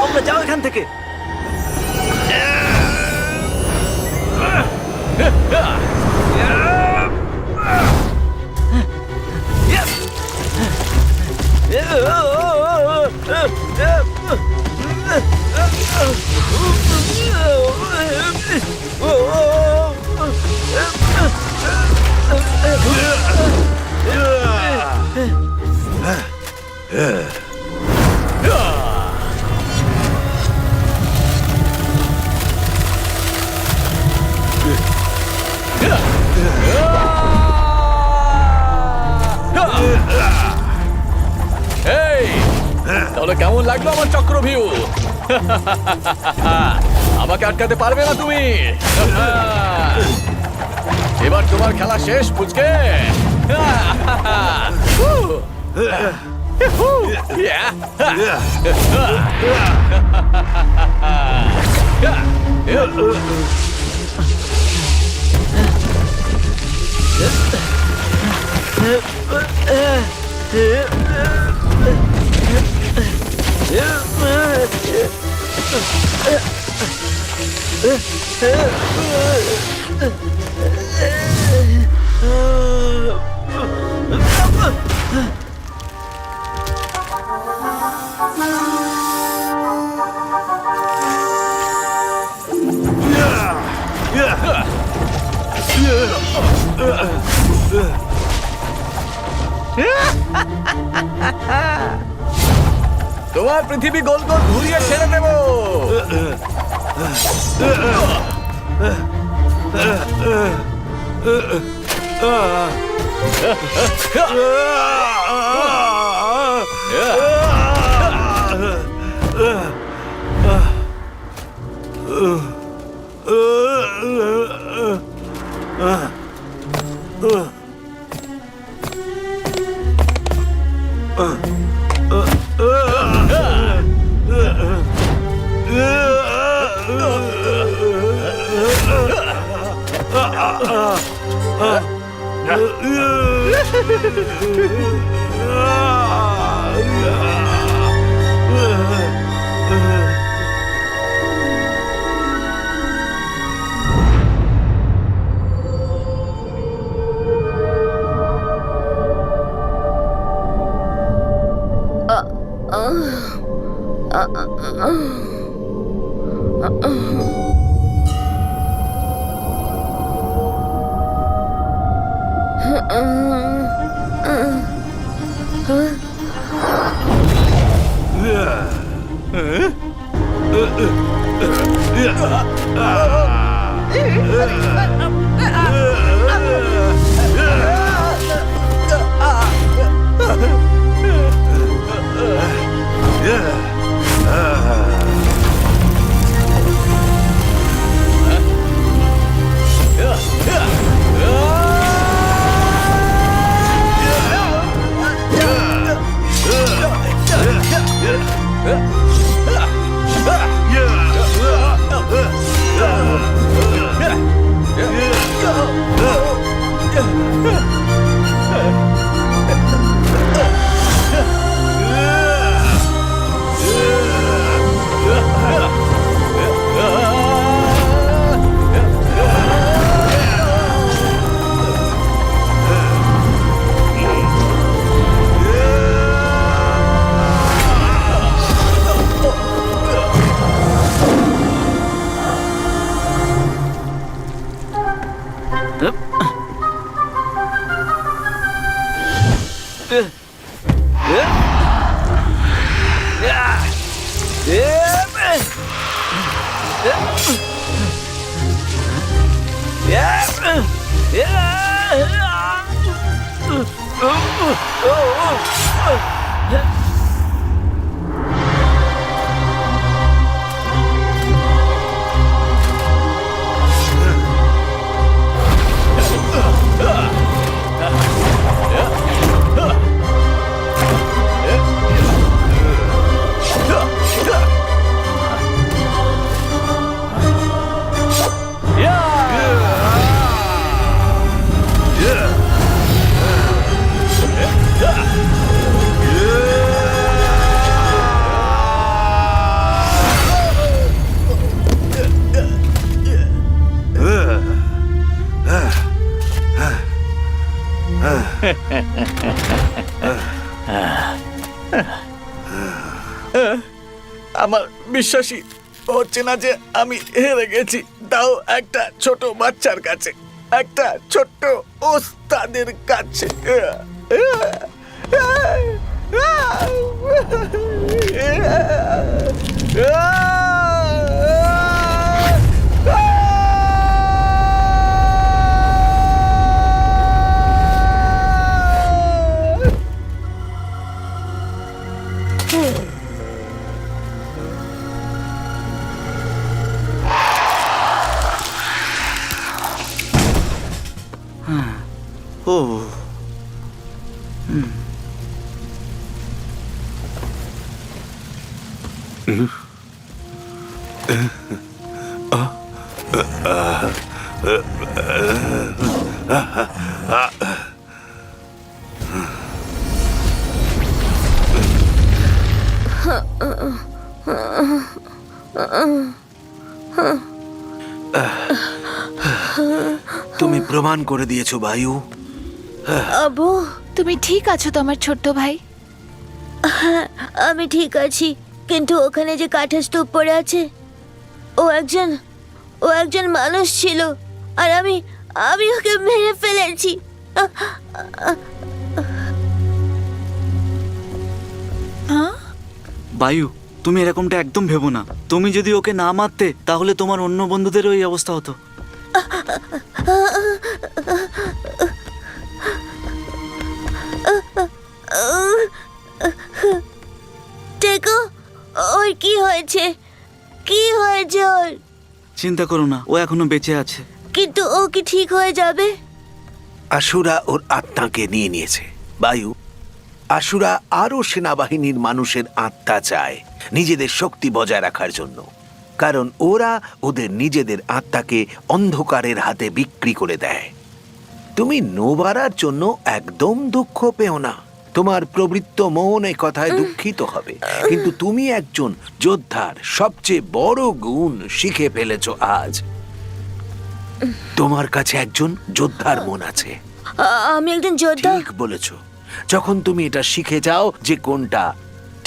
তোমরা যাও এখান থেকে। এই তাহলে কেমন লাগলো আমার চক্রভিউ? আমাকে আটকাতে পারবে না তুমি। এবার তোমার খেলা শেষ, পুচকে। তোমার পৃথিবী গোল গোল ঘুরিয়ে ছেড়ে দেব। আমার বিশ্বাসই হচ্ছে না যে আমি হেরে গেছি, তাও একটা ছোট বাচ্চার কাছে, একটা ছোট্ট ওস্তাদের কাছে। ও তুমি প্রমাণ করে দিয়েছো বায়ু। আবু, তুমি ঠিক আছো তো আমার ছোট্ট ভাই? আমি ঠিক আছি, কিন্তু ওখানে যে কাঠের স্তূপ পড়ে আছে, ও একজন মানুষ ছিল, আর আমি ওকে মেরে ফেলেছি। বায়ু, তুমি এরকমটা একদম ভেবো না। তুমি যদি ওকে না মারতে তাহলে তোমার অন্য বন্ধুদেরও এই অবস্থা হতো। দেখো, ওর কি হয়েছে ওর? চিন্তা করো না, ও এখনো বেঁচে আছে। কিন্তু ও কি ঠিক হয়ে যাবে? আসুরা ওর আত্মাকে নিয়ে নিয়েছে বায়ু। আসুরা আরো সেনাবাহিনীর মানুষের আত্মা চায় নিজেদের শক্তি বজায় রাখার জন্য, কারণ ওরা ওদের নিজেদের আত্মাকে অন্ধকারের হাতে বিক্রি করে দেয়। তুমি নোবারার জন্য একদম দুঃখ পেও না। তোমার প্রবৃত্ত মন এই কথায় দুঃখিত হবে, কিন্তু তুমি একজন যোদ্ধার সবচেয়ে বড় গুণ শিখে ফেলেছো আজ। তোমার কাছে একজন যোদ্ধার মন আছে। আমি একজন যোদ্ধা? ঠিক বলেছো। যখন তুমি এটা শিখে যাও যে কোনটা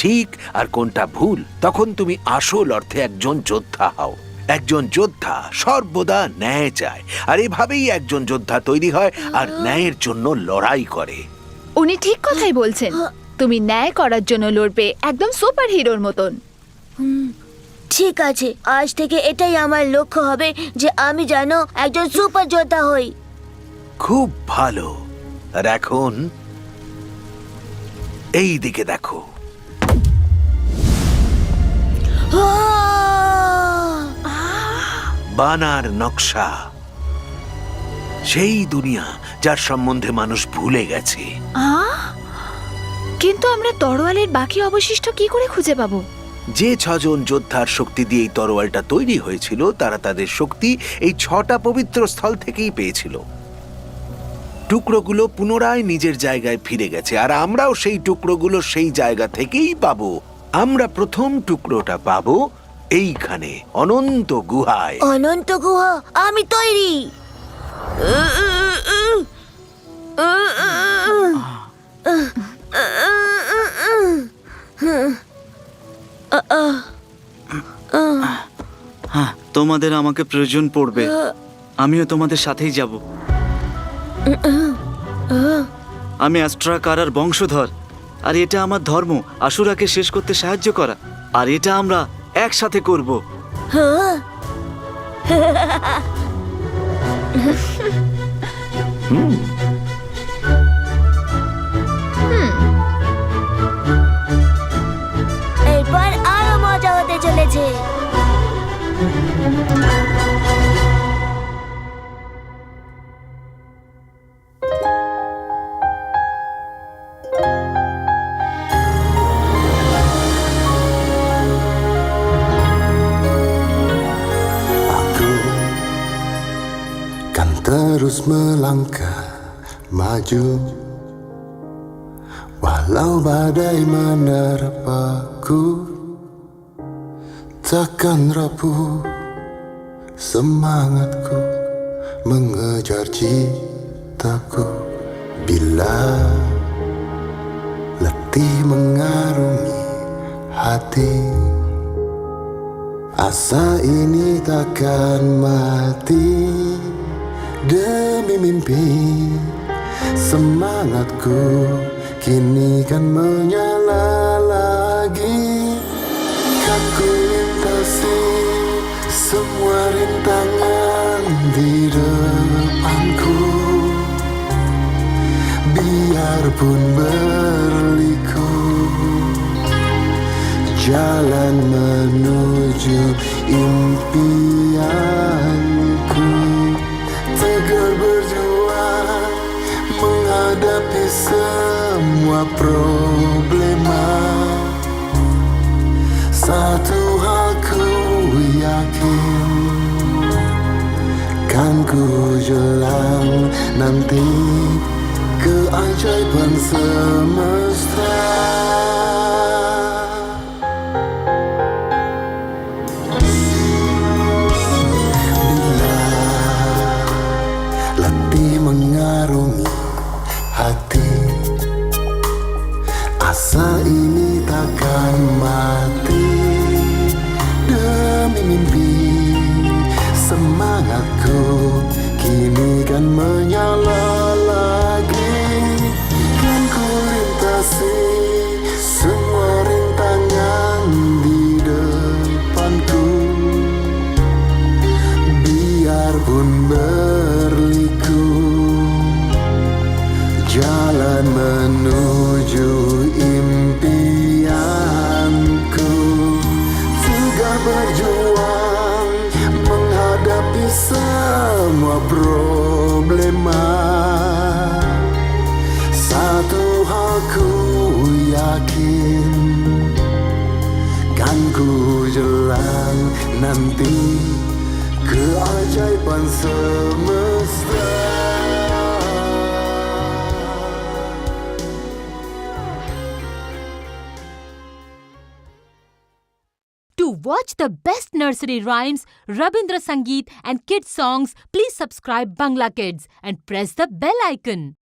ঠিক আর কোনটা ভুল, তখন তুমি আসল অর্থে একজন যোদ্ধা হও। একজন যোদ্ধা সর্বদা ন্যায় চায়, আর এভাবেই একজন যোদ্ধা তৈরি হয় আর ন্যায়ের জন্য লড়াই করে। উনি ঠিক কথাই বলছেন। তুমি ন্যায় করার জন্য লড়বে, একদম সুপার হিরোর মতন। ঠিক আছে, আজ থেকে এটাই আমার লক্ষ্য হবে যে আমি যেন একজন সুপার যোদ্ধা হই। খুব ভালো। আর এখন এই দিকে দেখো। বানার নকশা, সেই দুনিয়া যার সম্বন্ধে মানুষ ভুলে গেছে। কিন্তু আমরা তরোয়ালের বাকি অবশিষ্ট কি করে খুঁজে পাবো? যে 6 জন যোদ্ধার শক্তি দিয়ে এই তরোয়ালটা তৈরি হয়েছিল, তারা তাদের শক্তি এই 6টা পবিত্র স্থল থেকেই পেয়েছিল। টুকরোগুলো পুনরায় নিজের জায়গায় ফিরে গেছে, আর আমরাও সেই টুকরোগুলো সেই জায়গা থেকেই পাবো। আমরা প্রথম টুকরোটা পাবো এইখানে, অনন্ত গুহায়। অনন্ত গুহা, আমি তৈরি। হ্যাঁ, তোমাদের আমাকে প্রয়োজন পড়বে। আমিও তোমাদের সাথেই যাব। আমি অ্যাস্ট্রাকারার বংশধর, আর এটা আমার ধর্ম আসুরাকে শেষ করতে সাহায্য করা, আর এটা আমরা একসাথে করব। এরপর আরো মজা হতে চলেছে। Terus melangkah maju, walau badai menerpaku, takkan rapuh semangatku mengejar citaku. Bila letih mengarungi hati, asa ini takkan mati. Demi mimpi, semangatku kini kan menyala lagi. Kan ku lintasi semua rintangan di depanku, biarpun berliku jalan menuju impianku. Tegar berjuang menghadapi semua problema. Satu hal ku yakin, kan ku jelang nanti keajaiban semesta. Bila letih mengarungi hati, asa ini takkan mati. Demi mimpi, semangatku kini kan menyala lagi. Kan ku lintasi semua rintangan di depanku, biarpun berliku jalan menuju impianku. Tegar berjuang menghadapi semua problema. Satu hal ku yakin, kan ku jelang nanti keajaiban semesta. To watch the best nursery rhymes, Rabindra Sangeet and kids songs, please subscribe Bangla Kids and press the bell icon.